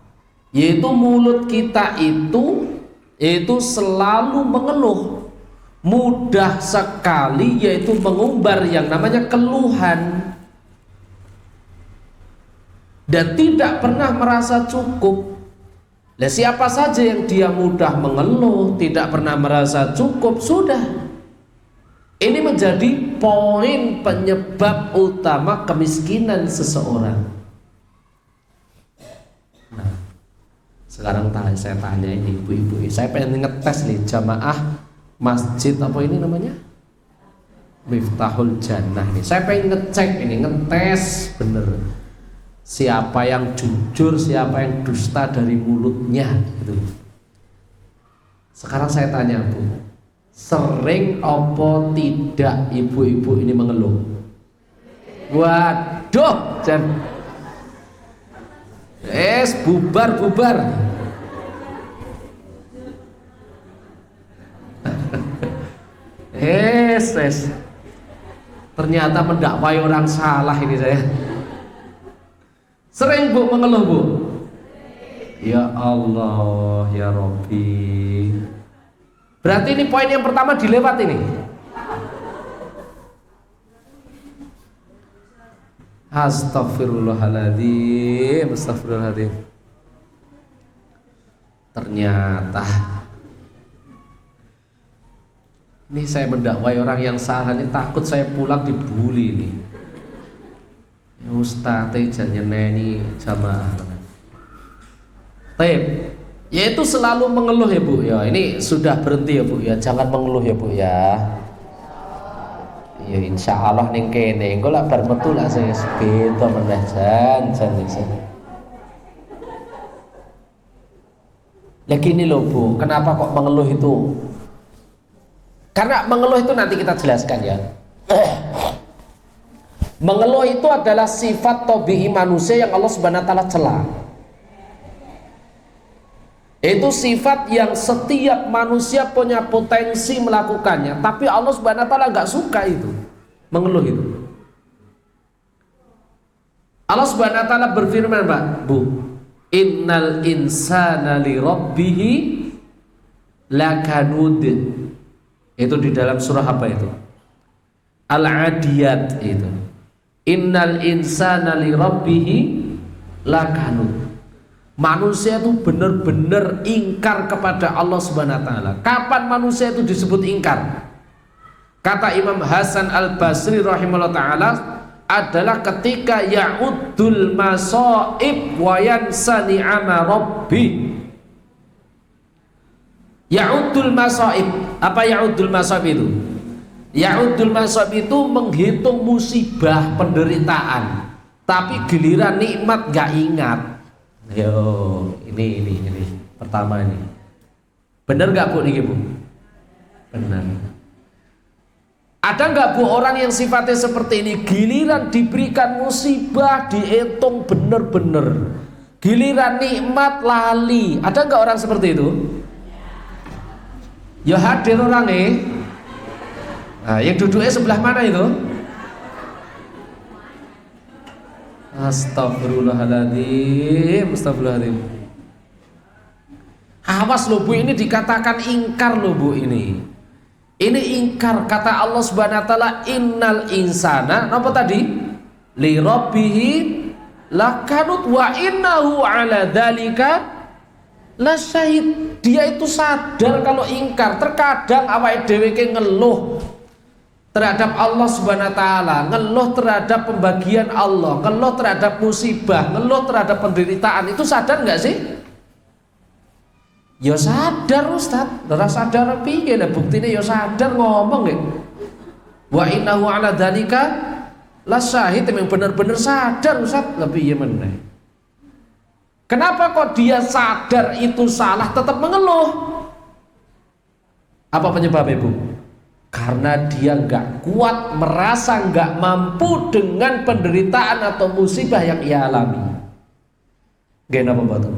yaitu mulut kita itu selalu mengeluh, mudah sekali yaitu mengumbar yang namanya keluhan. Dan tidak pernah merasa cukup. Nah, siapa saja yang dia mudah mengeluh, tidak pernah merasa cukup, sudah. Ini menjadi poin penyebab utama kemiskinan seseorang. Nah, sekarang saya tanya ini ibu-ibu, saya pengen ngetes nih jamaah masjid apa ini namanya? Miftahul Jannah nih. Saya pengen ngecek ini, ngetes bener. Siapa yang jujur, siapa yang dusta dari mulutnya gitu. Sekarang saya tanya Bu, sering apa tidak ibu-ibu ini mengeluh? Waduh, bubar. Ternyata mendakwai orang salah ini saya. Sering Bu mengeluh Bu? Ya Allah, ya Rabbi. Berarti ini poin yang pertama dilewat ini. Astagfirullahaladzim. Ternyata ini saya mendakwai orang yang salah, ini takut saya pulang dibully nih. Ustaz jangan nyeneni jamaah. Yaitu selalu mengeluh ya Bu ya. Ini sudah berhenti ya Bu ya. Jangan mengeluh ya Bu ya. Ya insyaallah ning kene engko lak bar metu lak sing beda meneh jan. Lagi ini loh Bu, kenapa kok mengeluh itu? Karena mengeluh itu nanti kita jelaskan ya. Mengeluh itu adalah sifat tabi'i manusia yang Allah Subhanahu wa taala cela. Itu sifat yang setiap manusia punya potensi melakukannya, tapi Allah Subhanahu wa taala enggak suka itu. Mengeluh itu. Allah Subhanahu wa taala berfirman, Pak, Bu, innal insana li rabbih lakanud. Itu di dalam surah apa itu? Al-Adiyat itu. Innal insana li rabbih lakanud. Manusia itu benar-benar ingkar kepada Allah Subhanahu wa taala. Kapan manusia itu disebut ingkar? Kata Imam Hasan Al-Basri rahimahullah taala adalah ketika ya'uddul masaib wa yansa ni'ama rabbi. Ya'uddul masaib. Apa ya'uddul masaib itu? Ya'uddul masaib itu menghitung musibah, penderitaan, tapi giliran nikmat gak ingat. Yo, ini pertama ini. Bener nggak Bu nih Bu? Benar. Ada nggak Bu orang yang sifatnya seperti ini? Giliran diberikan musibah dihitung bener-bener. Giliran nikmat lali. Ada nggak orang seperti itu? Ya hadir orangnya. Nah, yang duduknya sebelah mana itu? Astagfirullahaladzim, astagfirullahaladzim. Awas loh Bu, ini dikatakan ingkar loh Bu ini. Ini ingkar, kata Allah Subhanahu wa taala, innal insana apa tadi? Li rabbihi lakanut wa innahu ala dzalika lasyahid. Dia itu sadar kalau ingkar. Terkadang awake dhewe ke ngeluh terhadap Allah Subhanahu wa taala, ngeluh terhadap pembagian Allah, ngeluh terhadap musibah, ngeluh terhadap penderitaan. Itu sadar nggak sih? Ya sadar Ustaz. Ora sadar piye lah buktine ya sadar ngomong nggih. Wa innahu ala dzalika lasyahid, memang benar-benar sadar Ustaz. Lebih ya meneh. Kenapa kok dia sadar itu salah tetap mengeluh? Apa penyebabnya Bu? Karena dia nggak kuat, merasa nggak mampu dengan penderitaan atau musibah yang ia alami. Gak apa betul?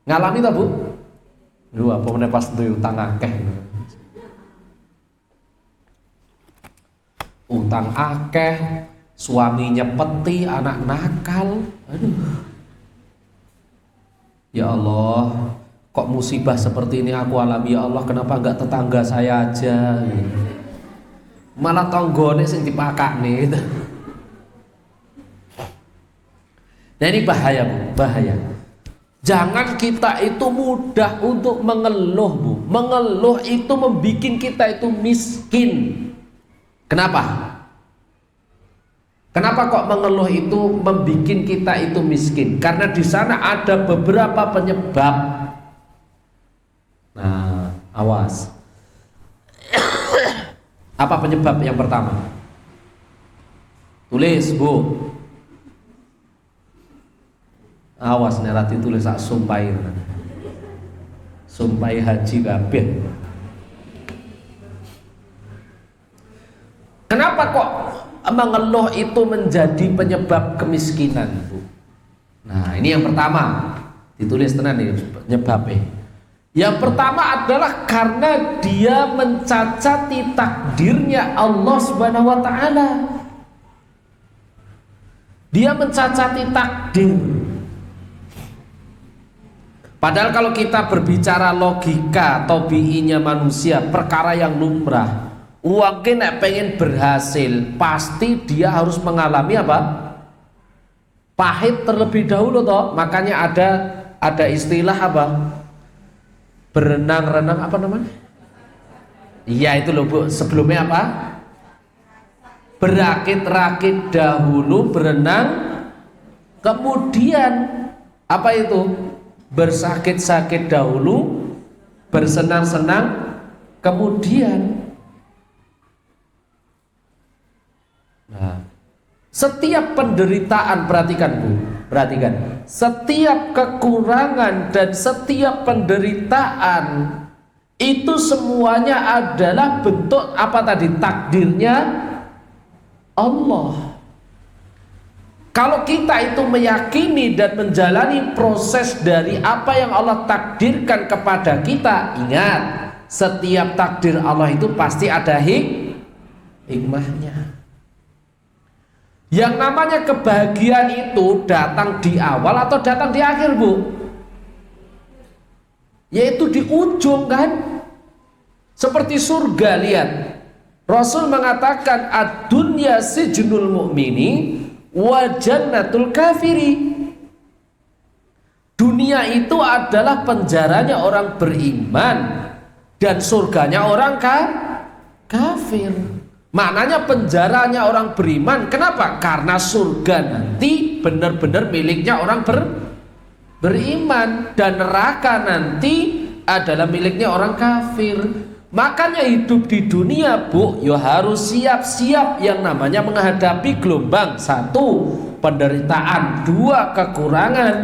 Ngalami tak Bu? Lu apa meneh pas duwe utang akeh. Utang akeh, suaminya peti, anak nakal. Aduh. Ya Allah, kok musibah seperti ini aku alami ya Allah, kenapa enggak tetangga saya aja? Malah tanggane sing dipakakne. Nah ini bahaya Bu, bahaya. Jangan kita itu mudah untuk mengeluh Bu. Mengeluh itu membuat kita itu miskin. Kenapa? Kenapa kok mengeluh itu membuat kita itu miskin? Karena di sana ada beberapa penyebab. Nah, awas. Apa penyebab yang pertama? Tulis Bu. Awas nerati tulis sak sumpai. Sumpai haji kabeh. Kenapa kok mengeluh itu menjadi penyebab kemiskinan, Bu? Nah, ini yang pertama. Ditulis tenan nih penyebabnya. Yang pertama adalah karena dia mencacati takdirnya Allah Subhanahu wa taala. Dia mencacati takdir. Padahal kalau kita berbicara logika tabiinya manusia, perkara yang lumrah, uangnya nek pengen berhasil, pasti dia harus mengalami apa? Pahit terlebih dahulu toh. Makanya ada istilah apa? Berenang-renang apa namanya? Iya itu loh Bu. Sebelumnya apa? Berakit-rakit dahulu, berenang kemudian apa itu? Bersakit-sakit dahulu, bersenang-senang kemudian. Nah, setiap penderitaan, perhatikan Bu, perhatikan, setiap kekurangan dan setiap penderitaan itu semuanya adalah bentuk apa tadi? Takdirnya Allah. Kalau kita itu meyakini dan menjalani proses dari apa yang Allah takdirkan kepada kita, ingat, setiap takdir Allah itu pasti ada hikmahnya. Yang namanya kebahagiaan itu datang di awal atau datang di akhir Bu? Yaitu di ujung kan? Seperti surga, lihat. Rasul mengatakan ad-dunya sijnul mu'mini wa jannatul kafiri. Dunia itu adalah penjaranya orang beriman dan surganya orang kafir. Maknanya penjaranya orang beriman. Kenapa? Karena surga nanti benar-benar miliknya orang beriman dan neraka nanti adalah miliknya orang kafir. Makanya hidup di dunia Bu, ya harus siap-siap yang namanya menghadapi gelombang 1, penderitaan, 2 kekurangan.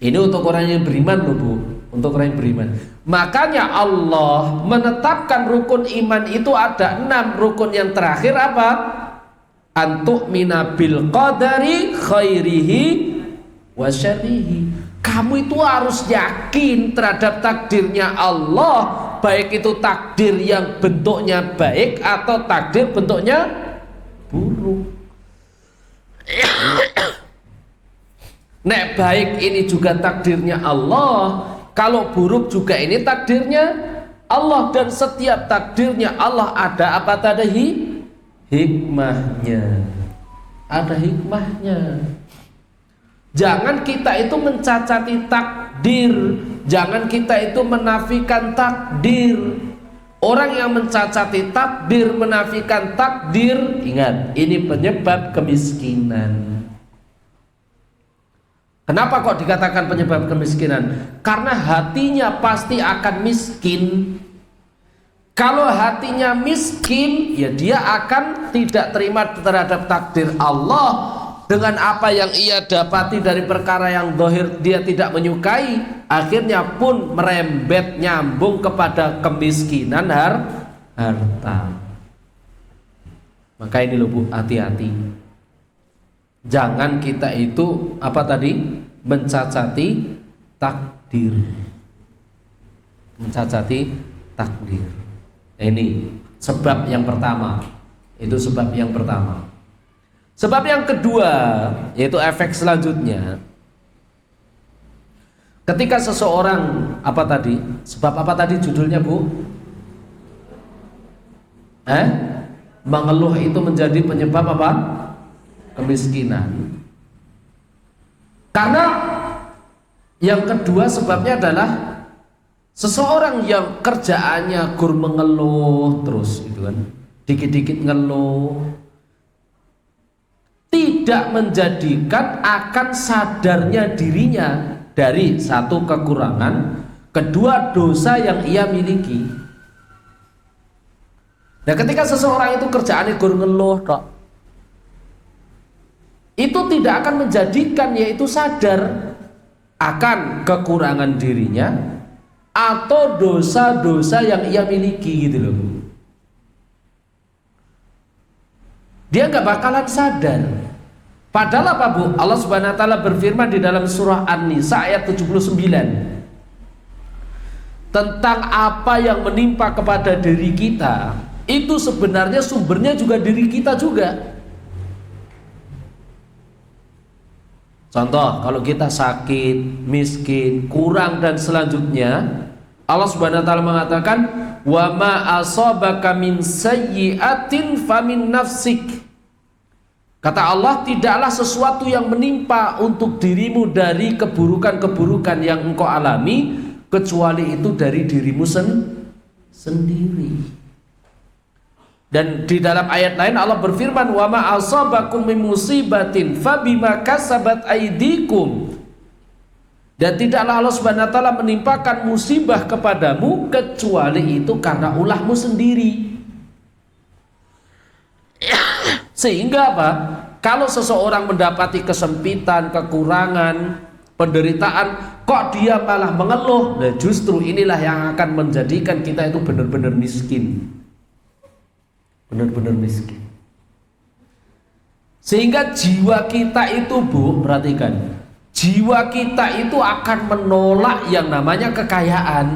Ini untuk orang yang beriman loh Bu, untuk orang yang beriman. Makanya Allah menetapkan rukun iman itu ada 6. Rukun yang terakhir apa? Antu'mina bil qadari khairihi wa syarrihi. Kamu itu harus yakin terhadap takdirnya Allah, baik itu takdir yang bentuknya baik atau takdir bentuknya buruk. Nek baik ini juga takdirnya Allah, kalau buruk juga ini takdirnya Allah, dan setiap takdirnya Allah ada apa tadi? Hikmahnya. Ada hikmahnya. Jangan kita itu mencacati takdir, jangan kita itu menafikan takdir. Orang yang mencacati takdir, menafikan takdir, ingat, ini penyebab kemiskinan. Kenapa kok dikatakan penyebab kemiskinan? Karena hatinya pasti akan miskin. Kalau hatinya miskin, ya dia akan tidak terima terhadap takdir Allah. Dengan apa yang ia dapati dari perkara yang zahir dia tidak menyukai, akhirnya pun merembet nyambung kepada kemiskinan harta. Maka ini loh Bu, hati-hati. Jangan kita itu apa tadi? Mencacati takdir. Mencacati takdir. Ini sebab yang pertama. Itu sebab yang pertama. Sebab yang kedua, yaitu efek selanjutnya. Ketika seseorang apa tadi? Sebab apa tadi judulnya Bu? Mengeluh itu menjadi penyebab apa? Kemiskinan. Karena yang kedua sebabnya adalah seseorang yang kerjaannya gur mengeluh terus gitu kan, dikit-dikit ngeluh, tidak menjadikan akan sadarnya dirinya dari satu kekurangan, kedua dosa yang ia miliki. Nah, ketika seseorang itu kerjaannya gur ngeluh tok, itu tidak akan menjadikan yaitu sadar akan kekurangan dirinya atau dosa-dosa yang ia miliki gitu loh. Dia nggak bakalan sadar. Padahal apa Bu? Allah Subhanahu wa taala berfirman di dalam surah An-Nisa ayat 79 tentang apa yang menimpa kepada diri kita, itu sebenarnya sumbernya juga diri kita juga. Contoh, kalau kita sakit, miskin, kurang dan selanjutnya, Allah Subhanahu wa taala mengatakan, "Wa ma asabaka min sayyi'atin famin nafsik." Kata Allah, tidaklah sesuatu yang menimpa untuk dirimu dari keburukan-keburukan yang engkau alami, kecuali itu dari dirimu sendiri. Dan di dalam ayat lain Allah berfirman, "Wa ma asabakum min musibatin fabima kasabat aydikum." Dan tidaklah Allah Subhanahu wa taala menimpakan musibah kepadamu kecuali itu karena ulahmu sendiri. Sehingga apa? Kalau seseorang mendapati kesempitan, kekurangan, penderitaan, kok dia malah mengeluh, nah justru inilah yang akan menjadikan kita itu benar-benar miskin. Benar-benar miskin. Sehingga jiwa kita itu Bu, perhatikan, jiwa kita itu akan menolak yang namanya kekayaan,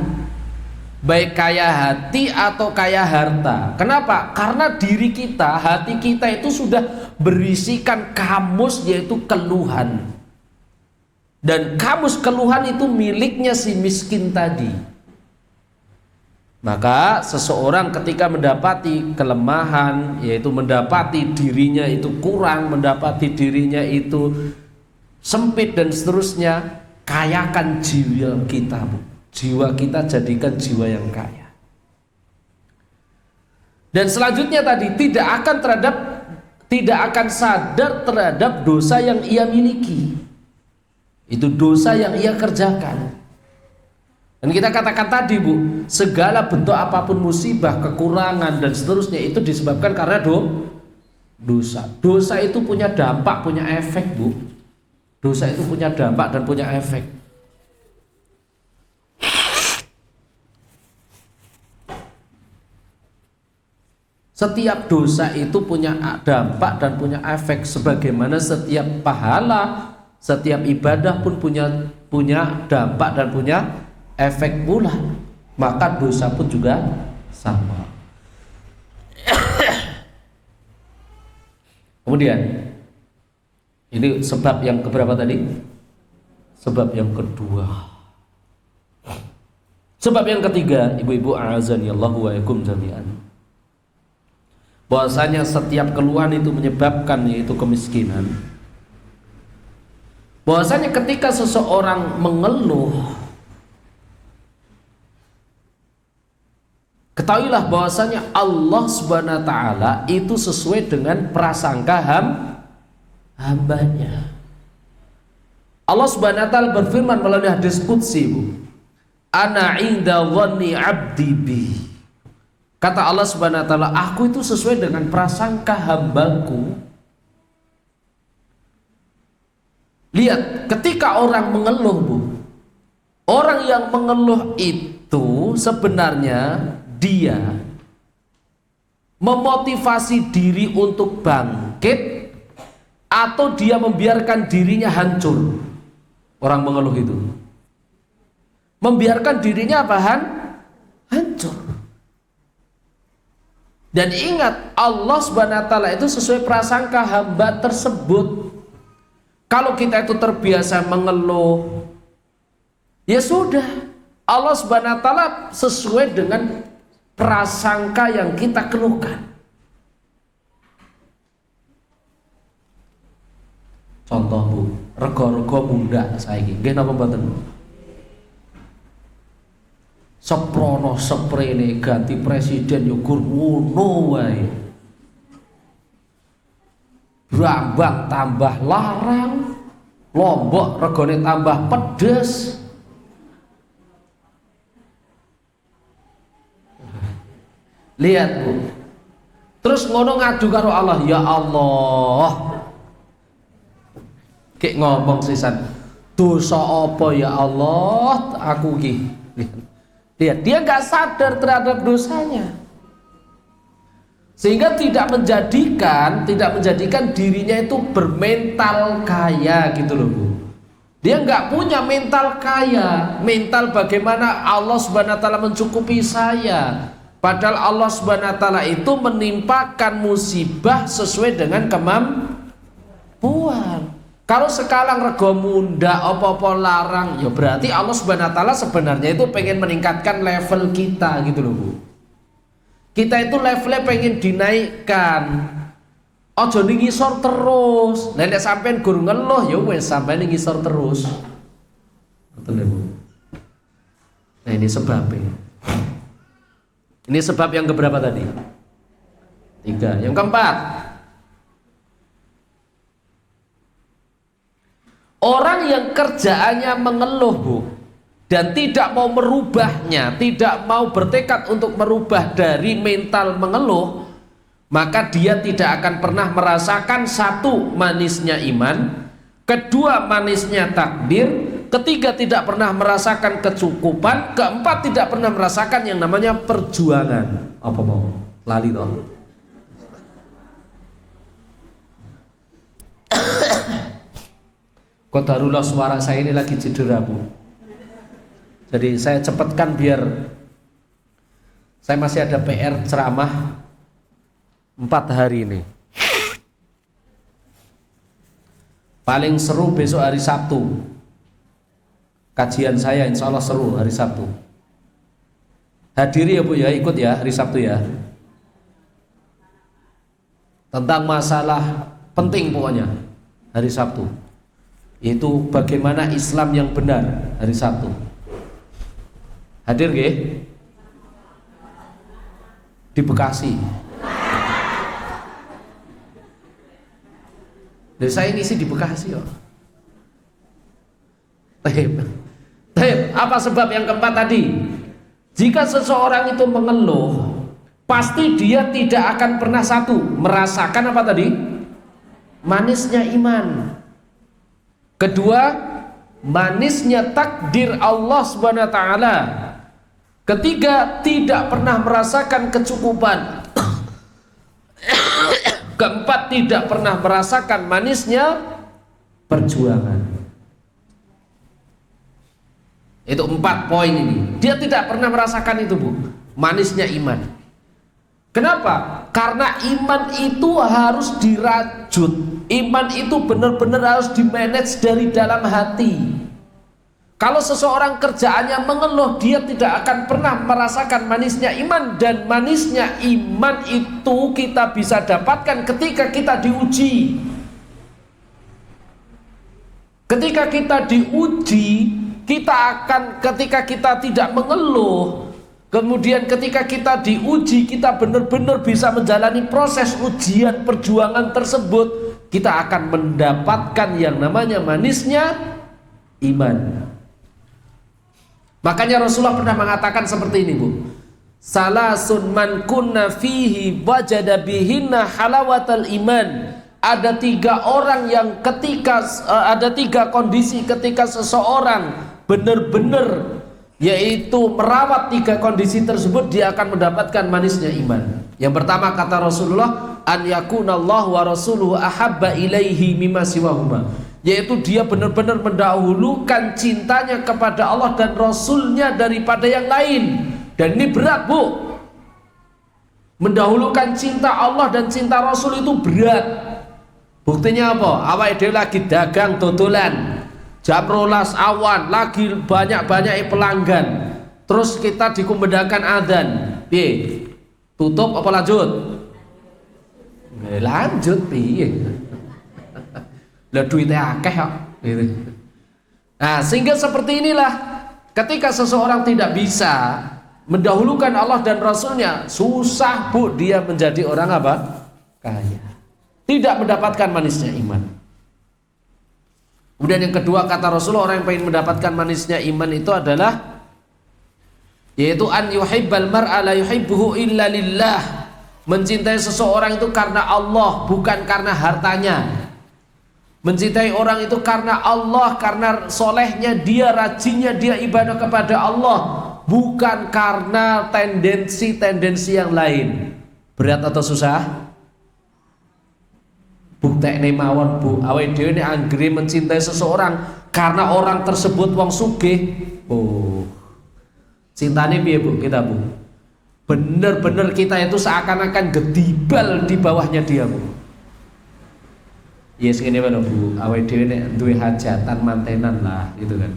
baik kaya hati atau kaya harta. Kenapa? Karena diri kita, hati kita itu sudah berisikan kamus, yaitu keluhan. Dan kamus keluhan itu miliknya si miskin tadi. Maka seseorang ketika mendapati kelemahan, yaitu mendapati dirinya itu kurang, mendapati dirinya itu sempit dan seterusnya, kayakan jiwa kita Bu. Jiwa kita jadikan jiwa yang kaya. Dan selanjutnya tadi tidak akan sadar terhadap dosa yang ia miliki. Itu dosa yang ia kerjakan. Dan kita katakan tadi Bu, segala bentuk apapun musibah, kekurangan dan seterusnya itu disebabkan karena dosa. Dosa itu punya dampak, punya efek, Bu. Dosa itu punya dampak dan punya efek. Setiap dosa itu punya dampak dan punya efek, sebagaimana setiap pahala, setiap ibadah pun punya dampak dan punya efek pula. Maka dosa pun juga sama. Kemudian ini sebab yang keberapa tadi? Sebab yang kedua. Sebab yang ketiga, ibu-ibu a'azani Allahu wa yakum jami'an, bahwasanya setiap keluhan itu menyebabkan yaitu kemiskinan. Bahwasanya ketika seseorang mengeluh, ketahuilah bahwasanya Allah Subhanahu wa taala itu sesuai dengan prasangka hambanya. Allah Subhanahu wa taala berfirman melalui hadis qudsi, Bu, ana inda dhanni 'abdi bi. Kata Allah Subhanahu wa taala, aku itu sesuai dengan prasangka hambaku. Lihat, ketika orang mengeluh, Bu, orang yang mengeluh itu sebenarnya dia memotivasi diri untuk bangkit atau dia membiarkan dirinya hancur. Orang mengeluh itu membiarkan dirinya apa? Hancur. Dan ingat, Allah Subhanahu wa taala itu sesuai prasangka hamba tersebut. Kalau kita itu terbiasa mengeluh, ya sudah, Allah Subhanahu wa taala sesuai dengan prasangka yang kita keluhkan. Contoh, Bu, rego-rego mundak saiki. Nggih napa mboten? Seprono seprene ganti presiden yo gur ngono wae. Brambang tambah larang, Lombok regane tambah pedes. Lihat, Bu. Terus ngono ngadu karo Allah, ya Allah. Kayak ngomong sisan, dosa apa ya Allah aku ki. Lihat, dia nggak sadar terhadap dosanya, sehingga tidak menjadikan dirinya itu bermental kaya gitu loh, Bu. Dia nggak punya mental kaya, mental bagaimana Allah Subhanahu wa taala mencukupi saya. Padahal Allah Subhanahu wa taala itu menimpakan musibah sesuai dengan kemampuan. Kalau sekarang rego munda apa-apa larang, ya berarti Allah Subhanahu wa taala sebenarnya itu pengen meningkatkan level kita gitu loh, Bu. Kita itu levelnya pengen dinaikkan. Ojo ning ngisor terus. Nek sampean gur ngeluh ya wis sampean ning ngisor terus. Betul ya, Bu. Nah, ini sebabnya. Ini sebab yang keberapa tadi? 3. Yang keempat, orang yang kerjaannya mengeluh, Bu, dan tidak mau merubahnya, tidak mau bertekad untuk merubah dari mental mengeluh, maka dia tidak akan pernah merasakan, satu, manisnya iman, kedua, manisnya takdir, ketiga, tidak pernah merasakan kecukupan, keempat, tidak pernah merasakan yang namanya perjuangan. Apa mau? Lali toh. Qadarullah, suara saya ini lagi cedera, Bu. Jadi saya cepatkan biar saya masih ada PR ceramah 4 hari ini. Paling seru besok hari Sabtu. Kajian saya insya Allah seru hari Sabtu. Hadiri ya, Bu, ya, ikut ya hari Sabtu ya. Tentang masalah penting pokoknya hari Sabtu. Itu bagaimana Islam yang benar hari Sabtu. Hadir nggih? Di Bekasi. Dan saya ngisi di Bekasi kok. Apa sebab yang keempat tadi? Jika seseorang itu mengeluh, pasti dia tidak akan pernah satu merasakan apa tadi? Manisnya iman. Kedua, manisnya takdir Allah Subhanahu wa taala. Ketiga, tidak pernah merasakan kecukupan. Keempat, tidak pernah merasakan manisnya perjuangan. Itu 4 poin ini. Dia tidak pernah merasakan itu, Bu. Manisnya iman. Kenapa? Karena iman itu harus dirajut. Iman itu benar-benar harus dimanage dari dalam hati. Kalau seseorang kerjaannya mengeluh, dia tidak akan pernah merasakan manisnya iman. Dan manisnya iman itu kita bisa dapatkan ketika kita diuji. Ketika kita diuji, kita akan, ketika kita tidak mengeluh, kemudian ketika kita diuji, kita benar-benar bisa menjalani proses ujian perjuangan tersebut, kita akan mendapatkan yang namanya manisnya iman. Makanya Rasulullah pernah mengatakan seperti ini, Bu. Salasun man kunna fihi wajada bihinna halawatal iman. Ada 3 orang yang ketika ada 3 kondisi ketika seseorang benar-benar yaitu merawat 3 kondisi tersebut, dia akan mendapatkan manisnya iman. Yang pertama kata Rasulullah, an yakunallahu wa rasuluhu ahabba ilaihi mimma siwahuma, yaitu dia benar-benar mendahulukan cintanya kepada Allah dan Rasulnya daripada yang lain. Dan ini berat, Bu. Mendahulukan cinta Allah dan cinta Rasul itu berat. Buktinya apa? Awake dhewe lagi dagang dodolan, jam 12 awan, lagi banyak-banyak pelanggan, terus kita dikumandangkan adzan, piye? Tutup apa lanjut? Lanjut piye? Lah duitnya akeh kok gitu. Nah, sehingga seperti inilah ketika seseorang tidak bisa mendahulukan Allah dan Rasulnya, susah, Bu, dia menjadi orang apa? Kaya. Tidak mendapatkan manisnya iman. Kemudian yang kedua kata Rasulullah, orang yang ingin mendapatkan manisnya iman itu adalah yaitu an yuhibbal mar'a la yuhibbuhu illa lillah. Mencintai seseorang itu karena Allah, bukan karena hartanya. Mencintai orang itu karena Allah, karena solehnya dia, rajinnya dia ibadah kepada Allah, bukan karena tendensi-tendensi yang lain. Berat atau susah? Buktekne mawon, Bu. Awake dhewe nek anggere mencintai seseorang karena orang tersebut wong sugih, oh, cintane piye, Bu, kita, Bu? Bener-bener kita itu seakan-akan gedibal di bawahnya dia, Bu. Yes, ngene wae, Bu. Awake dhewe nek duwe hajatan mantenan lah, gitu kan.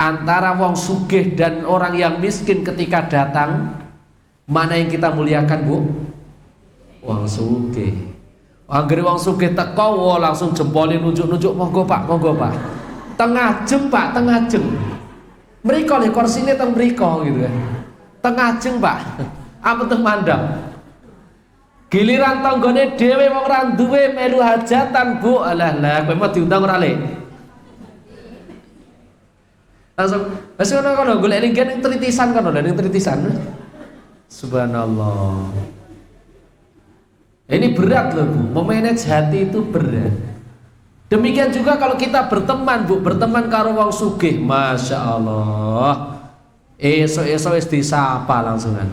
Antara wong sugih dan orang yang miskin ketika datang, mana yang kita muliakan, Bu? Wong sugih. Anggere wong sugih teko langsung jempolin nunjuk-nunjuk, monggo Pak, monggo Pak. Tengah jeng, Pak, tengah jeng. Mriko lho kursine teng mriko gitu kan. Tengah jeng, Pak. Apa teng mandang. Giliran tanggane dhewe wong ora duwe melu hajatan, Bu. Alah lah, kowe mau diundang ora le? Langsung wis ngono kono golek ning tritisan kono, ning tritisan. Subhanallah. Ini berat loh, Bu. Memanage hati itu berat. Demikian juga kalau kita berteman, Bu, berteman karo wong sugih, Masya Allah. Esok-esok wis disapa langsungan.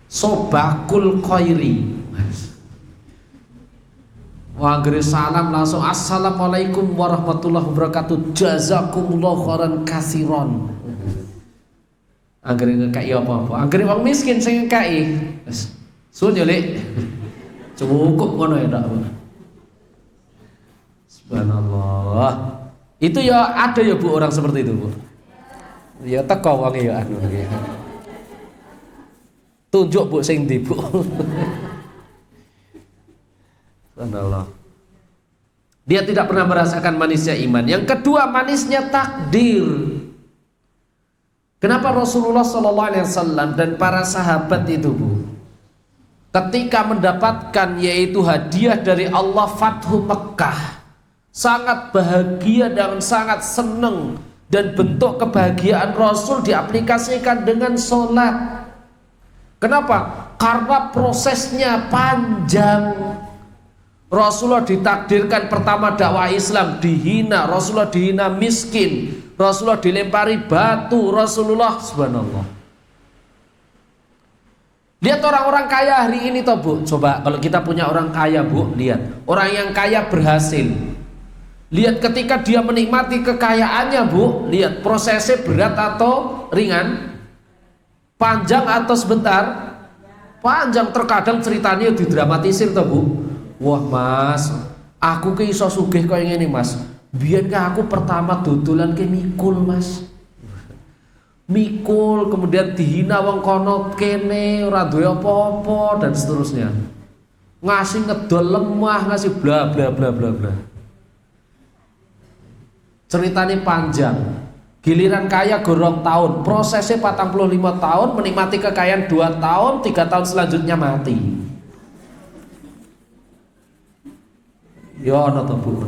Sobakul khairi. Wah, salam langsung assalamualaikum warahmatullahi wabarakatuh. Jazakumullah khairan katsiran. Anggere ngekaki apa-apa. Anggere wong miskin sing ngekaki. Wis sun yo, Lek. Cukup ngono ya, Pak. Subhanallah. Itu ya ada ya, Bu, orang seperti itu, Bu. Ya teko wong ya anu ya. Tunjuk, Bu, sing ndi, Bu. Subhanallah. Dia tidak pernah merasakan manisnya iman. Yang kedua, manisnya takdir. Kenapa Rasulullah SAW dan para sahabat itu, Bu, ketika mendapatkan yaitu hadiah dari Allah Fathu Mekah, sangat bahagia dan sangat senang, dan bentuk kebahagiaan Rasul diaplikasikan dengan sholat. Kenapa? Karena prosesnya panjang. Rasulullah ditakdirkan pertama dakwah Islam dihina, Rasulullah dihina miskin, Rasulullah dilempari batu, Rasulullah subhanallah. Lihat orang-orang kaya hari ini toh Bu. Coba kalau kita punya orang kaya Bu, lihat orang yang kaya berhasil. Lihat ketika dia menikmati kekayaannya Bu, lihat prosesnya berat atau ringan, panjang atau sebentar. Panjang, terkadang ceritanya didramatisir toh Bu. Wah Mas, aku ke iso sugih kaya ngene Mas. Biyen aku pertama dodolan ke mikul Mas. Mikul kemudian dihina wong kono kene ora duwe apa-apa dan seterusnya. Ngasih ngedol lemah, ngasih bla bla bla bla bla. Ceritanya panjang. Giliran kaya gorong tahun, prosesnya 45 tahun, menikmati kekayaan 2 tahun, 3 tahun selanjutnya mati. Ya ana to Bu.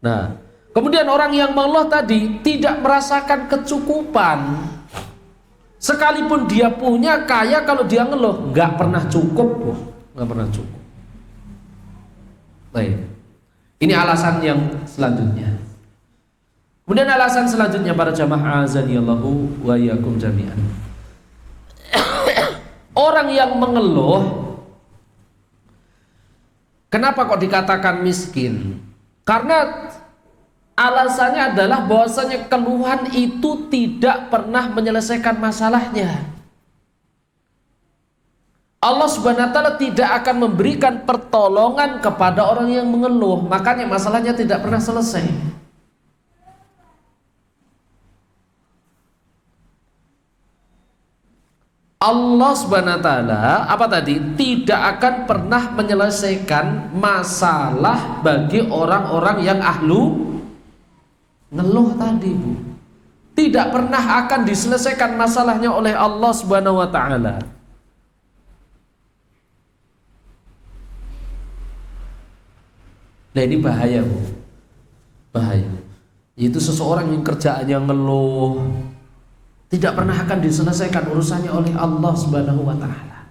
Nah, kemudian orang yang mengeluh tadi tidak merasakan kecukupan. Sekalipun dia punya kaya, kalau dia ngeluh nggak pernah cukup, Bu. Nggak pernah cukup. Baik. Ini alasan yang selanjutnya. Kemudian alasan selanjutnya para jamaah azanillahu wa iyyakum jami'an. Orang yang mengeluh, kenapa kok dikatakan miskin? Karena alasannya adalah bahwasanya keluhan itu tidak pernah menyelesaikan masalahnya. Allah Subhanahu wa taala tidak akan memberikan pertolongan kepada orang yang mengeluh, makanya masalahnya tidak pernah selesai. Allah Subhanahu wa taala apa tadi? Tidak akan pernah menyelesaikan masalah bagi orang-orang yang ahlu ngeluh tadi, Bu. Tidak pernah akan diselesaikan masalahnya oleh Allah Subhanahu wa taala. Nah ini bahaya, Bu. Bahaya. Itu seseorang yang kerjaannya ngeluh, tidak pernah akan diselesaikan urusannya oleh Allah Subhanahu wa taala.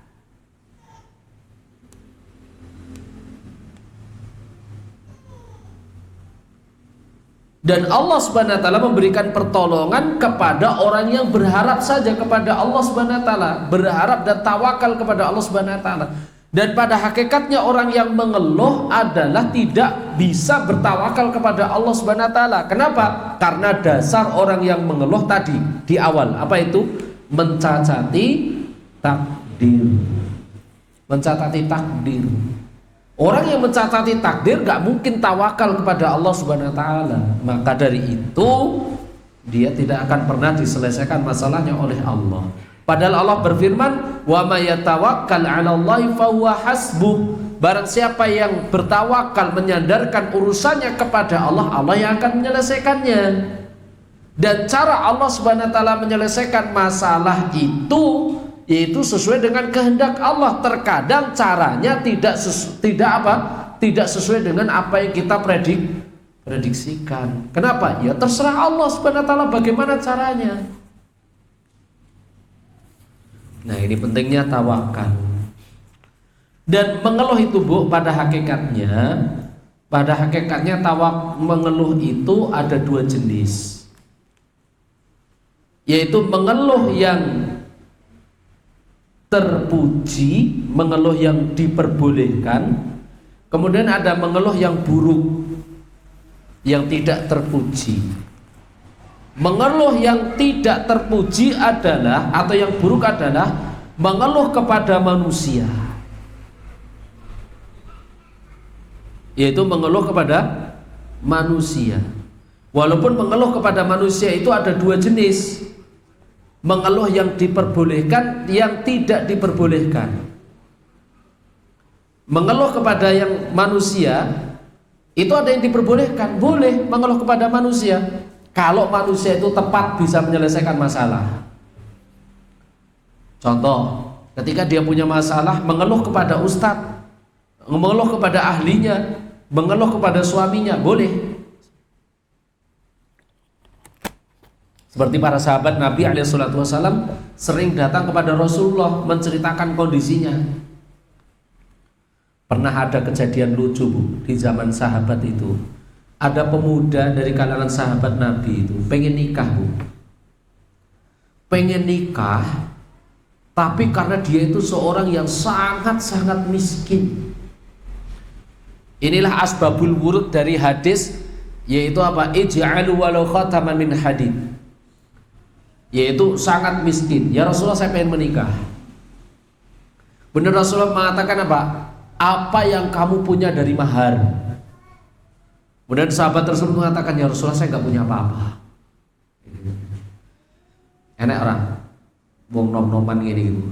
Dan Allah Subhanahu wa taala memberikan pertolongan kepada orang yang berharap saja kepada Allah Subhanahu wa taala, berharap dan tawakal kepada Allah Subhanahu wa taala. Dan pada hakikatnya orang yang mengeluh adalah tidak bisa bertawakal kepada Allah Subhanahu wa taala. Kenapa? Karena dasar orang yang mengeluh tadi di awal, apa itu? Mencacati takdir. Mencacati takdir. Orang yang mencacati takdir gak mungkin tawakal kepada Allah Subhanahu wa taala. Maka dari itu dia tidak akan pernah diselesaikan masalahnya oleh Allah. Padahal Allah berfirman, "Wa may yatawakkal 'alallahi fahuwa hasbuh." Barang siapa yang bertawakal, menyandarkan urusannya kepada Allah, Allah yang akan menyelesaikannya. Dan cara Allah Subhanahu wa taala menyelesaikan masalah itu yaitu sesuai dengan kehendak Allah. Terkadang caranya tidak sesuai dengan apa yang kita prediksikan. Kenapa? Ya terserah Allah Subhanahu wa taala bagaimana caranya. Nah ini pentingnya tawakal. Dan mengeluh itu Bu, pada hakikatnya mengeluh itu ada dua jenis, yaitu mengeluh yang terpuji, mengeluh yang diperbolehkan. Kemudian ada mengeluh yang buruk, yang tidak terpuji. Mengeluh yang tidak terpuji adalah, atau yang buruk adalah mengeluh kepada manusia, yaitu mengeluh kepada manusia. Walaupun mengeluh kepada manusia itu ada dua jenis, mengeluh yang diperbolehkan, yang tidak diperbolehkan. Mengeluh kepada yang manusia itu ada yang diperbolehkan, boleh mengeluh kepada manusia kalau manusia itu tepat bisa menyelesaikan masalah. Contoh, ketika dia punya masalah, mengeluh kepada ustadz, mengeluh kepada ahlinya, mengeluh kepada suaminya, boleh. Seperti para sahabat Nabi SAW sering datang kepada Rasulullah menceritakan kondisinya. Pernah ada kejadian lucu, Bu, di zaman sahabat itu. Ada pemuda dari kalangan sahabat Nabi itu pengen nikah, Bu. Pengen nikah, tapi karena dia itu seorang yang sangat-sangat miskin. Inilah asbabul wurud dari hadis, yaitu apa? Ij'alu walau khataman min hadid. Yaitu sangat miskin. Ya Rasulullah, saya pengen menikah. Benar Rasulullah mengatakan apa? Apa yang kamu punya dari mahar? Kemudian sahabat tersebut mengatakan, ya Rasulullah, saya nggak punya apa-apa. Enak orang wong nom-noman gini gitu.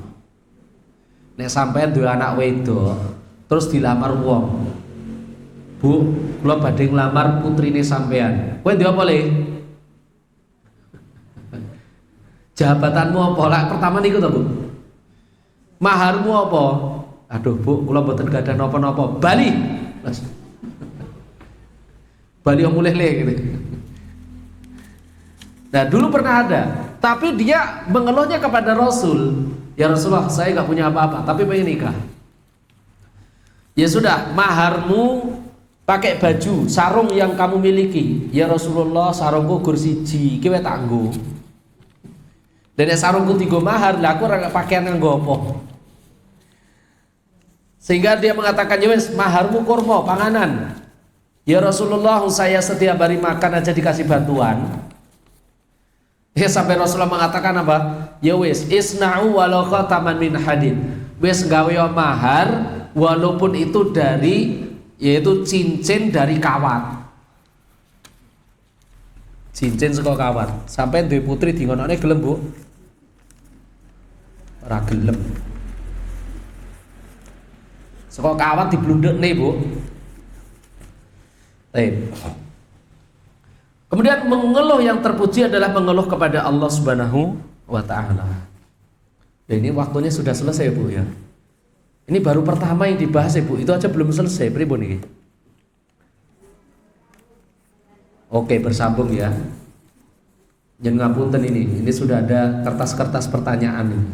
Nek sampean duwe anak wedok terus dilamar wong. Bu, kula badhe nglamar putrine sampean. Kowe ndek apa le? Jabatanmu apa? Lah pertama niku to, Bu. Maharmu apa? Aduh, Bu, kula mboten gadah napa-napa. Bali. Bali yang mulih le gitu. Nah, dulu pernah ada, tapi dia mengeluhnya kepada Rasul. Ya Rasulullah, saya nggak punya apa-apa, tapi pengen nikah. Ya sudah, maharmu pakai baju sarung yang kamu miliki. Ya Rasulullah, sarungku gur siji, kowe tak nggo. Dan sarungku tiga mahar, lah aku ora pakaian nganggo apa. Sehingga dia mengatakan, ya wes, maharmu kurma, panganan. Ya Rasulullah, saya setiap hari makan aja dikasih bantuan. Ya sampai Rasulullah mengatakan apa? Ya wes, isna'u walau khataman min hadid. Wes gawe mahar walaupun itu dari, yaitu cincin dari kawat. Cincin saka kawat. Sampai duwe putri dingonokne gelem, Bu? Ora gelem. Saka kawat diblundekne, Bu. Baik. Kemudian mengeluh yang terpuji adalah mengeluh kepada Allah Subhanahu wa ta'ala. Ya, ini waktunya sudah selesai, Bu, ya. Ini baru pertama yang dibahas, ya, Bu. Itu aja belum selesai. Pripun iki? Oke, bersambung ya. Jangan ngapunten ini. Ini sudah ada kertas-kertas pertanyaan ini.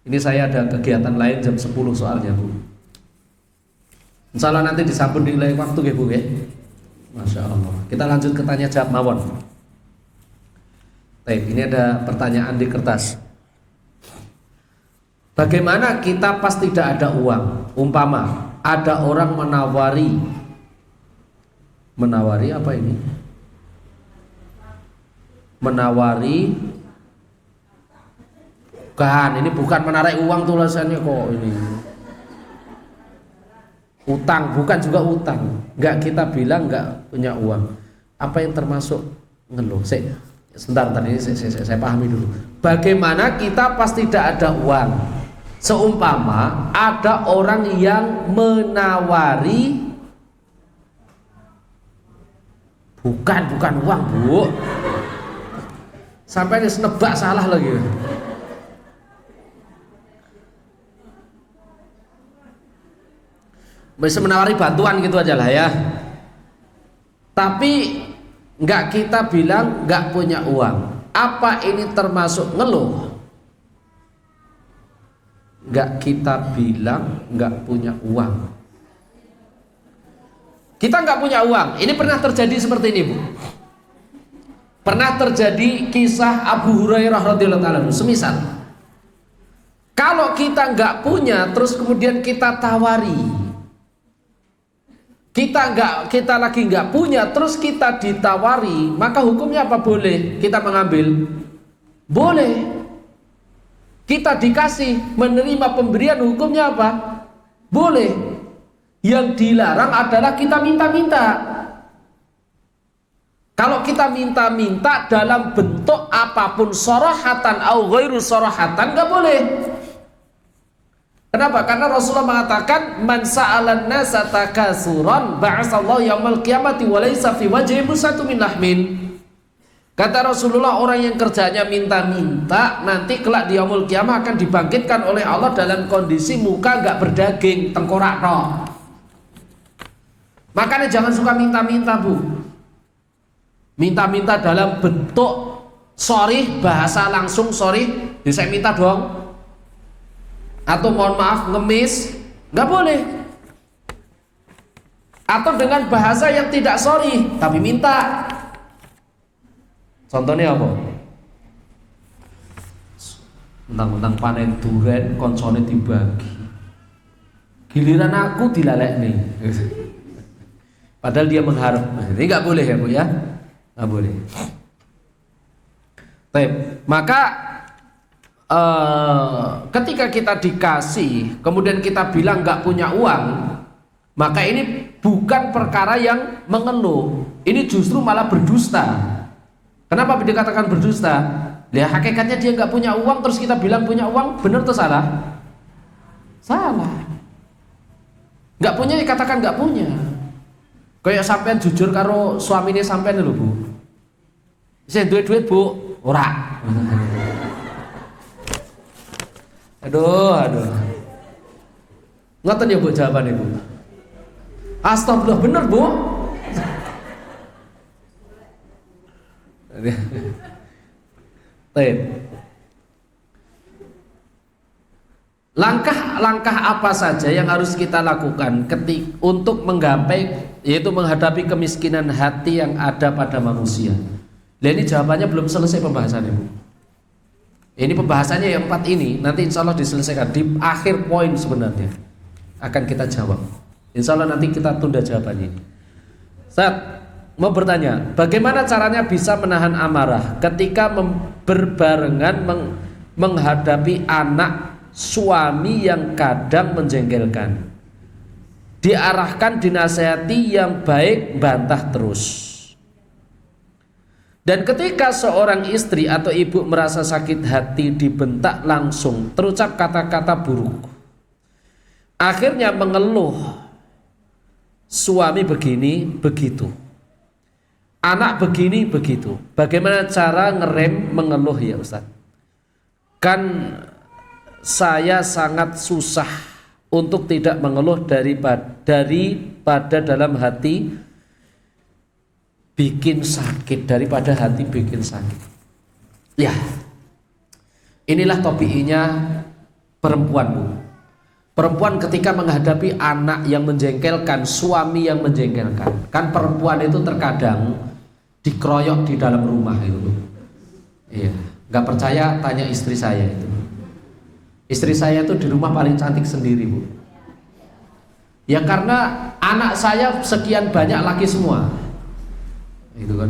Ini saya ada kegiatan lain jam 10 soalnya, Bu. Insya Allah nanti disambung di lain waktu ya, Bu, ya. Masya Allah. Kita lanjut ke tanya jawab mawon. Baik, ini ada pertanyaan di kertas. Bagaimana kita pas tidak ada uang? Umpama ada orang menawari apa ini? Menawari, kan ini bukan menarik uang tulisannya kok ini. Utang, bukan juga utang. Enggak, kita bilang enggak punya uang. Apa yang termasuk ngeluh? Sebentar, tadi saya pahami dulu. Bagaimana kita pas tidak ada uang? Seumpama ada orang yang menawari, bukan uang, Bu. Sampai nebak salah lagi. Bisa menawari bantuan gitu aja lah ya. Tapi nggak kita bilang nggak punya uang. Apa ini termasuk ngeluh? Nggak kita bilang nggak punya uang. Kita nggak punya uang. Ini pernah terjadi seperti ini, Bu. Pernah terjadi kisah Abu Hurairah radhiyallahu taala. Semisal, kalau kita nggak punya, terus kemudian kita tawari. Kita lagi nggak punya, terus kita ditawari, maka hukumnya apa? Boleh kita mengambil? Boleh. Kita dikasih, menerima pemberian, hukumnya apa? Boleh. Yang dilarang adalah kita minta-minta. Kalau kita minta-minta dalam bentuk apapun, sorahatan au ghairu sorahatan, nggak boleh. Kenapa? Karena Rasulullah mengatakan, man sa'alan nasa takasuran ba'asallahu yaumal qiyamati wa laysa fi wajhihi busatun min lahmin. Kata Rasulullah, orang yang kerjanya minta-minta nanti kelak di yaumul qiyamah akan dibangkitkan oleh Allah dalam kondisi muka enggak berdaging, tengkorak tok. Makanya jangan suka minta-minta, Bu. minta-minta dalam bentuk sorry, bahasa langsung sorry, ya saya minta dong, atau mohon maaf ngemis, nggak boleh. Atau dengan bahasa yang tidak sorry tapi minta. Contohnya apa? Mentang-mentang panen duren konsone dibagi, giliran aku dilalekne. Padahal dia mengharap. Ini nggak boleh ya Bu ya, nggak boleh. Baik, maka ketika kita dikasih kemudian kita bilang nggak punya uang, maka ini bukan perkara yang mengeluh, ini justru malah berdusta. Kenapa dikatakan berdusta? Ya hakikatnya dia nggak punya uang, terus kita bilang punya uang, benar atau salah? Salah. Nggak punya ya katakan nggak punya. Kayak sampean jujur karo suaminya sampean lho Bu. Saya duit Bu, ora. Aduh. Ngoten ya Bu jawaban Ibu. Astagfirullah, bener Bu. Langkah-langkah apa saja yang harus kita lakukan untuk menggapai, yaitu menghadapi kemiskinan hati yang ada pada manusia. Nah ini jawabannya belum selesai pembahasannya Bu. Ini pembahasannya yang 4 ini nanti insya Allah diselesaikan di akhir poin sebenarnya akan kita jawab. Insya Allah nanti kita tunda jawabannya. Saat mau bertanya, bagaimana caranya bisa menahan amarah ketika berbarengan menghadapi anak suami yang kadang menjengkelkan, diarahkan, dinasehati yang baik, bantah terus. Dan ketika seorang istri atau ibu merasa sakit hati, dibentak langsung, terucap kata-kata buruk, akhirnya mengeluh, suami begini begitu, anak begini begitu. Bagaimana cara ngerem mengeluh ya Ustaz? Kan saya sangat susah untuk tidak mengeluh daripada dalam hati bikin sakit, daripada hati bikin sakit. Ya, inilah topiknya perempuan Bu. Perempuan ketika menghadapi anak yang menjengkelkan, suami yang menjengkelkan, kan perempuan itu terkadang dikeroyok di dalam rumah itu Bu. Iya, nggak percaya tanya istri saya itu. Istri saya itu di rumah paling cantik sendiri Bu. Ya karena anak saya sekian banyak laki semua. Itu kan.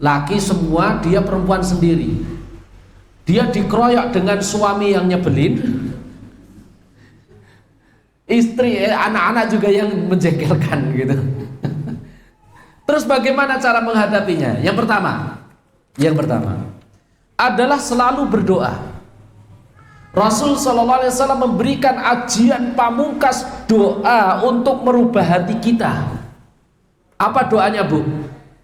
Laki semua, dia perempuan sendiri. Dia dikeroyok dengan suami yang nyebelin. Istri, anak-anak juga yang menjengkelkan gitu. Terus bagaimana cara menghadapinya? Yang pertama adalah selalu berdoa. Rasul SAW memberikan ajian pamungkas doa untuk merubah hati kita. Apa doanya Bu?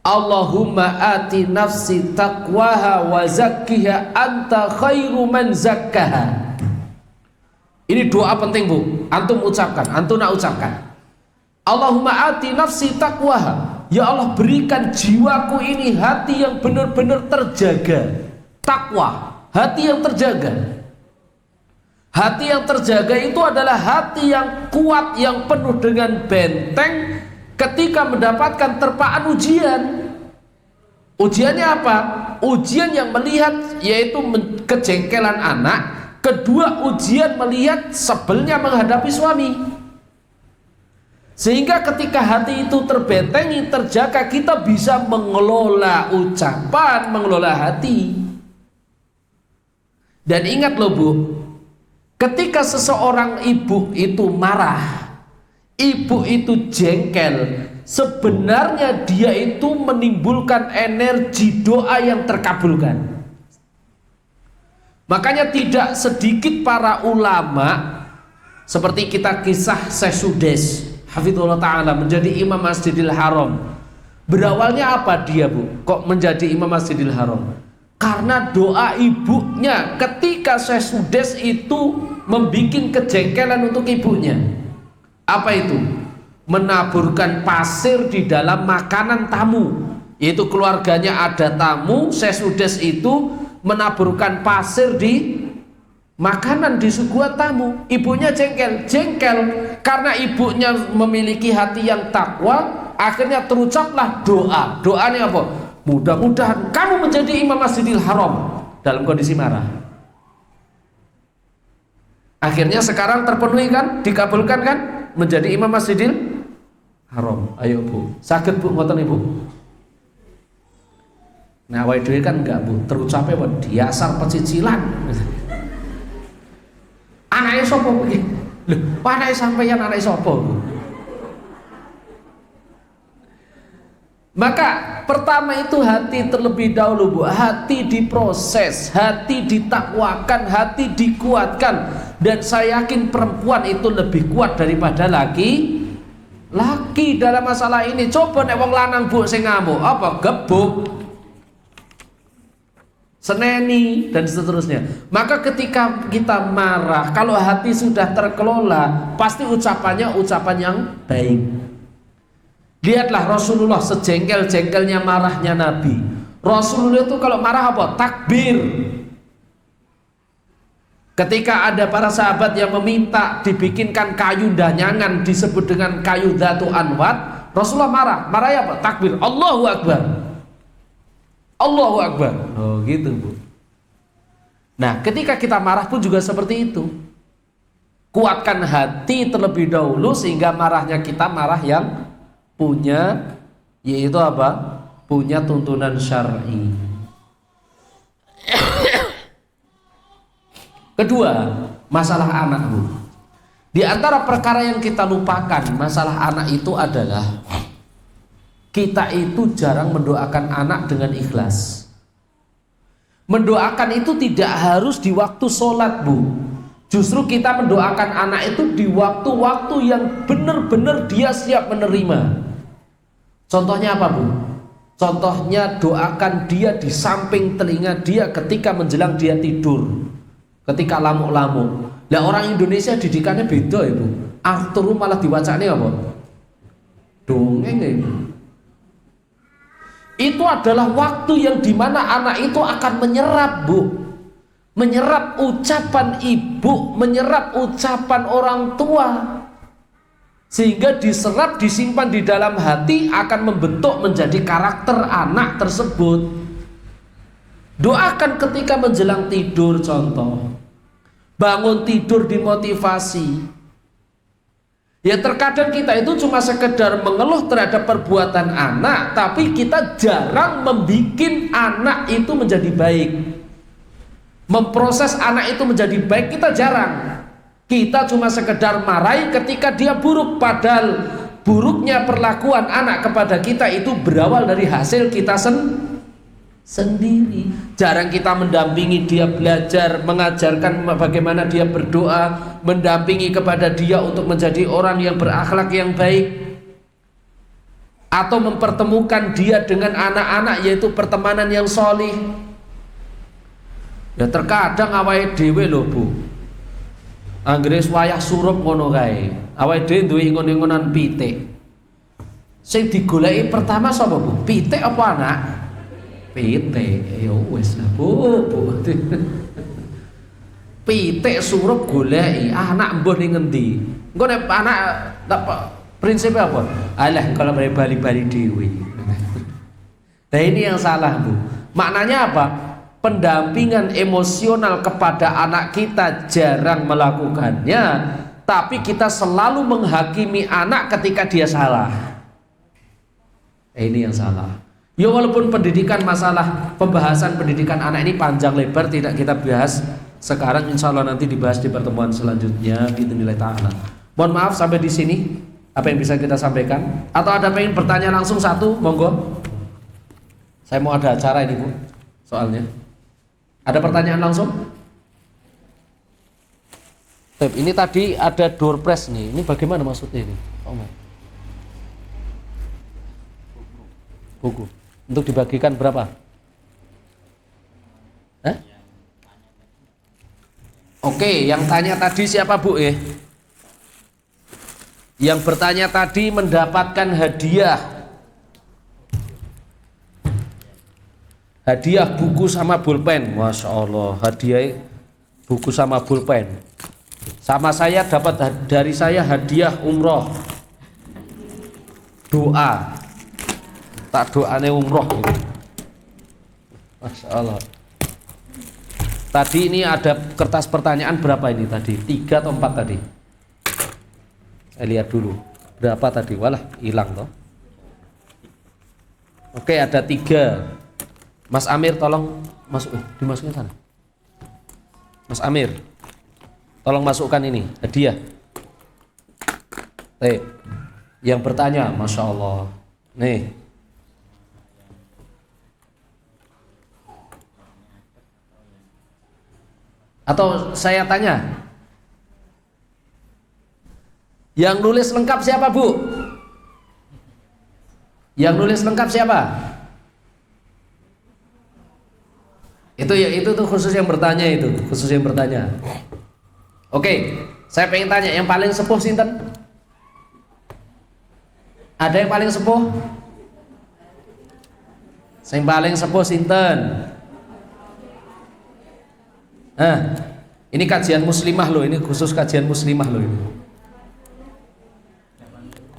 Allahumma ati nafsi taqwaha wa zakkiha anta khairu man zakkaha. Ini doa penting Bu, antum ucapkan, antuna ucapkan. Allahumma ati nafsi taqwaha. Ya Allah, berikan jiwaku ini hati yang benar-benar terjaga. Takwa, hati yang terjaga. Hati yang terjaga itu adalah hati yang kuat, yang penuh dengan benteng ketika mendapatkan terpaan ujian. Ujiannya apa? Ujian yang melihat, yaitu kejengkelan anak. Kedua, ujian melihat sebelnya menghadapi suami. Sehingga ketika hati itu terbentengi, terjaga, kita bisa mengelola ucapan, mengelola hati. Dan ingat loh Bu, ketika seseorang ibu itu marah, ibu itu jengkel, sebenarnya dia itu menimbulkan energi doa yang terkabulkan. Makanya tidak sedikit para ulama, seperti kita kisah Syekh Sudes hafizahullah ta'ala menjadi imam Masjidil Haram. Berawalnya apa dia Bu? Kok menjadi imam Masjidil Haram? Karena doa ibunya ketika Syekh Sudes itu membuat kejengkelan untuk ibunya. Apa itu? Menaburkan pasir di dalam makanan tamu Itu keluarganya ada tamu, sesudes itu menaburkan pasir di makanan di suguhan tamu. Ibunya jengkel karena ibunya memiliki hati yang takwa. Akhirnya terucaplah doa. Doanya apa? Mudah-mudahan kamu menjadi imam Masjidil Haram, dalam kondisi marah. Akhirnya sekarang terpenuhi kan, dikabulkan kan, menjadi imam Masjidil Haram. Ayo Bu, sakit Bu ngoten Ibu. Nah, awake dhewe kan enggak Bu, terucape apa diasar pecicilan. Anake sapa iki? Lho, anake sampeyan anake sapa? Maka pertama itu hati terlebih dahulu Bu, hati diproses, hati ditakwakan, hati dikuatkan. Dan saya yakin perempuan itu lebih kuat daripada laki dalam masalah ini. Coba nek wong lanang Bu sing ngamuk, apa gebuk, seneni dan seterusnya. Maka ketika kita marah, kalau hati sudah terkelola, pasti ucapannya ucapan yang baik. Lihatlah Rasulullah sejengkel-jengkelnya marahnya Nabi. Rasulullah itu kalau marah apa? Takbir. Ketika ada para sahabat yang meminta dibikinkan kayu danyangan disebut dengan kayu Dzatu Anwat, Rasulullah marah. Marahnya apa? Takbir. Allahu Akbar. Allahu Akbar. Oh gitu Bu. Nah ketika kita marah pun juga seperti itu. Kuatkan hati terlebih dahulu sehingga marahnya kita marah yang punya, yaitu apa? Punya tuntunan syar'i. Kedua, masalah anak Bu. Di antara perkara yang kita lupakan masalah anak itu adalah kita itu jarang mendoakan anak dengan ikhlas. Mendoakan itu tidak harus di waktu sholat Bu. Justru kita mendoakan anak itu di waktu-waktu yang benar-benar dia siap menerima. Contohnya apa Bu? Contohnya doakan dia di samping telinga dia ketika menjelang dia tidur, ketika lamuk-lamuk. Lah orang Indonesia didikannya beda ya Bu. Turu malah diwacane apa? Dongeng ya Bu. Itu adalah waktu yang dimana anak itu akan menyerap Bu, menyerap ucapan ibu, menyerap ucapan orang tua, sehingga diserap, disimpan di dalam hati, akan membentuk menjadi karakter anak tersebut. Doakan ketika menjelang tidur, contoh bangun tidur dimotivasi. Ya terkadang kita itu cuma sekedar mengeluh terhadap perbuatan anak, tapi kita jarang membikin anak itu menjadi baik, memproses anak itu menjadi baik. Kita jarang. Kita cuma sekedar marahi ketika dia buruk, padahal buruknya perlakuan anak kepada kita itu berawal dari hasil kita sendiri. Jarang kita mendampingi dia belajar, mengajarkan bagaimana dia berdoa, mendampingi kepada dia untuk menjadi orang yang berakhlak yang baik, atau mempertemukan dia dengan anak-anak, yaitu pertemanan yang sholih. Ya terkadang awake dhewe lho Bu, anggere wayah surup ngono kae, awake dhewe duwe ingon-ingonan pitik. Sing digoleki pertama sapa Bu? Pitik apa anak? Pitik. Ya wis lah Bu. Pitik surup goleki, anak mbuh ning ngendi? Engko nek anak prinsipnya apa? Alah kalau bali-bali dhewe. Nah ini yang salah Bu. Maknanya apa? Pendampingan emosional kepada anak kita jarang melakukannya, tapi kita selalu menghakimi anak ketika dia salah. Ini yang salah. Ya walaupun pendidikan, masalah pembahasan pendidikan anak ini panjang lebar, tidak kita bahas sekarang, insya Allah nanti dibahas di pertemuan selanjutnya bismillah ta'ala. Mohon maaf sampai di sini apa yang bisa kita sampaikan. Atau ada pengen bertanya langsung satu, monggo. Saya mau ada acara ini Bu, soalnya. Ada pertanyaan langsung? Ini tadi ada door prize nih. Ini bagaimana maksudnya ini? Oh, buku. Untuk dibagikan berapa? Oke, yang tanya tadi siapa Bu? Yang bertanya tadi mendapatkan hadiah Hadiah buku sama pulpen. Masya Allah, hadiah buku sama pulpen. Sama saya dapat dari saya hadiah umroh. Doa. Tak doane umroh. Masya Allah. Tadi ini ada kertas pertanyaan berapa ini tadi? 3 atau 4 tadi? Saya lihat dulu. Berapa tadi? Walah, hilang toh. Oke, ada 3. Mas Amir tolong dimasukin sana. Mas Amir, tolong masukkan ini hadiah. Yang bertanya, Masya Allah. Nih. Atau saya tanya, yang nulis lengkap siapa, Bu? Yang nulis lengkap siapa? Itu tuh khusus yang bertanya itu, khusus yang bertanya. Oke, saya pengen tanya, yang paling sepuh sinten? Ada yang paling sepuh? Yang paling sepuh sinten? Ini kajian muslimah loh, ini khusus kajian muslimah loh ini.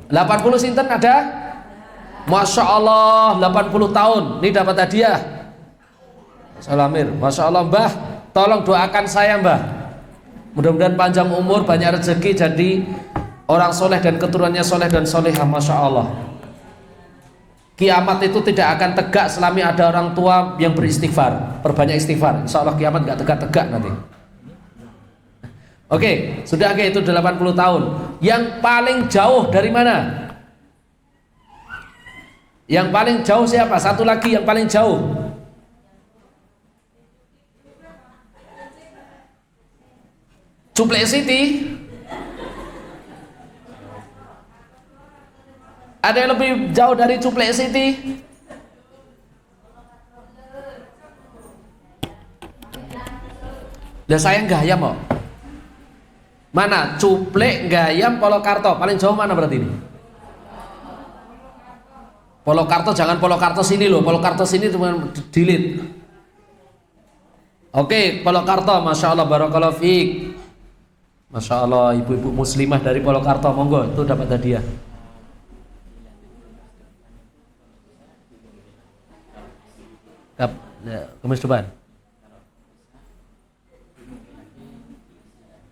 80 sinten ada? Masya Allah, 80 tahun, ini dapat hadiah. Salamir, Masya Allah Mbah, tolong doakan saya Mbah. Mudah-mudahan panjang umur, banyak rezeki, jadi orang soleh dan keturunannya soleh dan solehah. Masya Allah. Kiamat itu tidak akan tegak selama ada orang tua yang beristighfar. Perbanyak istighfar, insya Allah kiamat gak tegak-tegak nanti. Oke, sudah itu 80 tahun. Yang paling jauh dari mana? Yang paling jauh siapa? Satu lagi yang paling jauh. Cuplek City. Ada yang lebih jauh dari Cuplek City? Lah saya Gayam kok. Mana? Cuplek, Gayam, Polokarto. Paling jauh mana berarti ini? Polokarto, jangan Polokarto sini loh. Polokarto sini cuma delete. Oke, Polokarto, Masya Allah, barakallahu fiik. Masya Allah, ibu-ibu muslimah dari Polokarto, monggo, itu dapat hadiah. Kamis depan.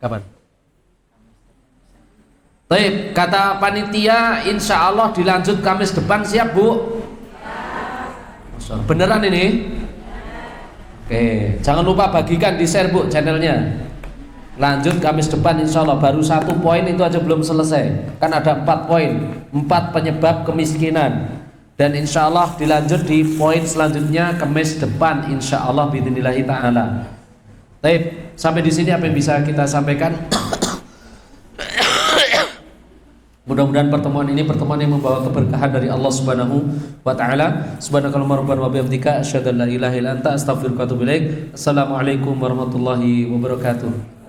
Kapan? Baik, kata panitia, insya Allah dilanjut Kamis depan, siap Bu? Beneran ini? Oke, jangan lupa bagikan di share Bu channelnya. Lanjut Kamis depan insya Allah. Baru 1 poin itu aja belum selesai. Kan ada 4 poin, 4 penyebab kemiskinan. Dan insya Allah dilanjut di poin selanjutnya Kamis depan insya Allah biidznillah ta'ala. Baik, sampai di sini apa yang bisa kita sampaikan. Mudah-mudahan pertemuan ini pertemuan yang membawa keberkahan dari Allah Subhanahu wa taala. Subhanakallahumma rabbana wa bihamdika asyhadu an la ilaha illa anta astaghfiruka wa atubu ilaik. Assalamualaikum warahmatullahi wabarakatuh.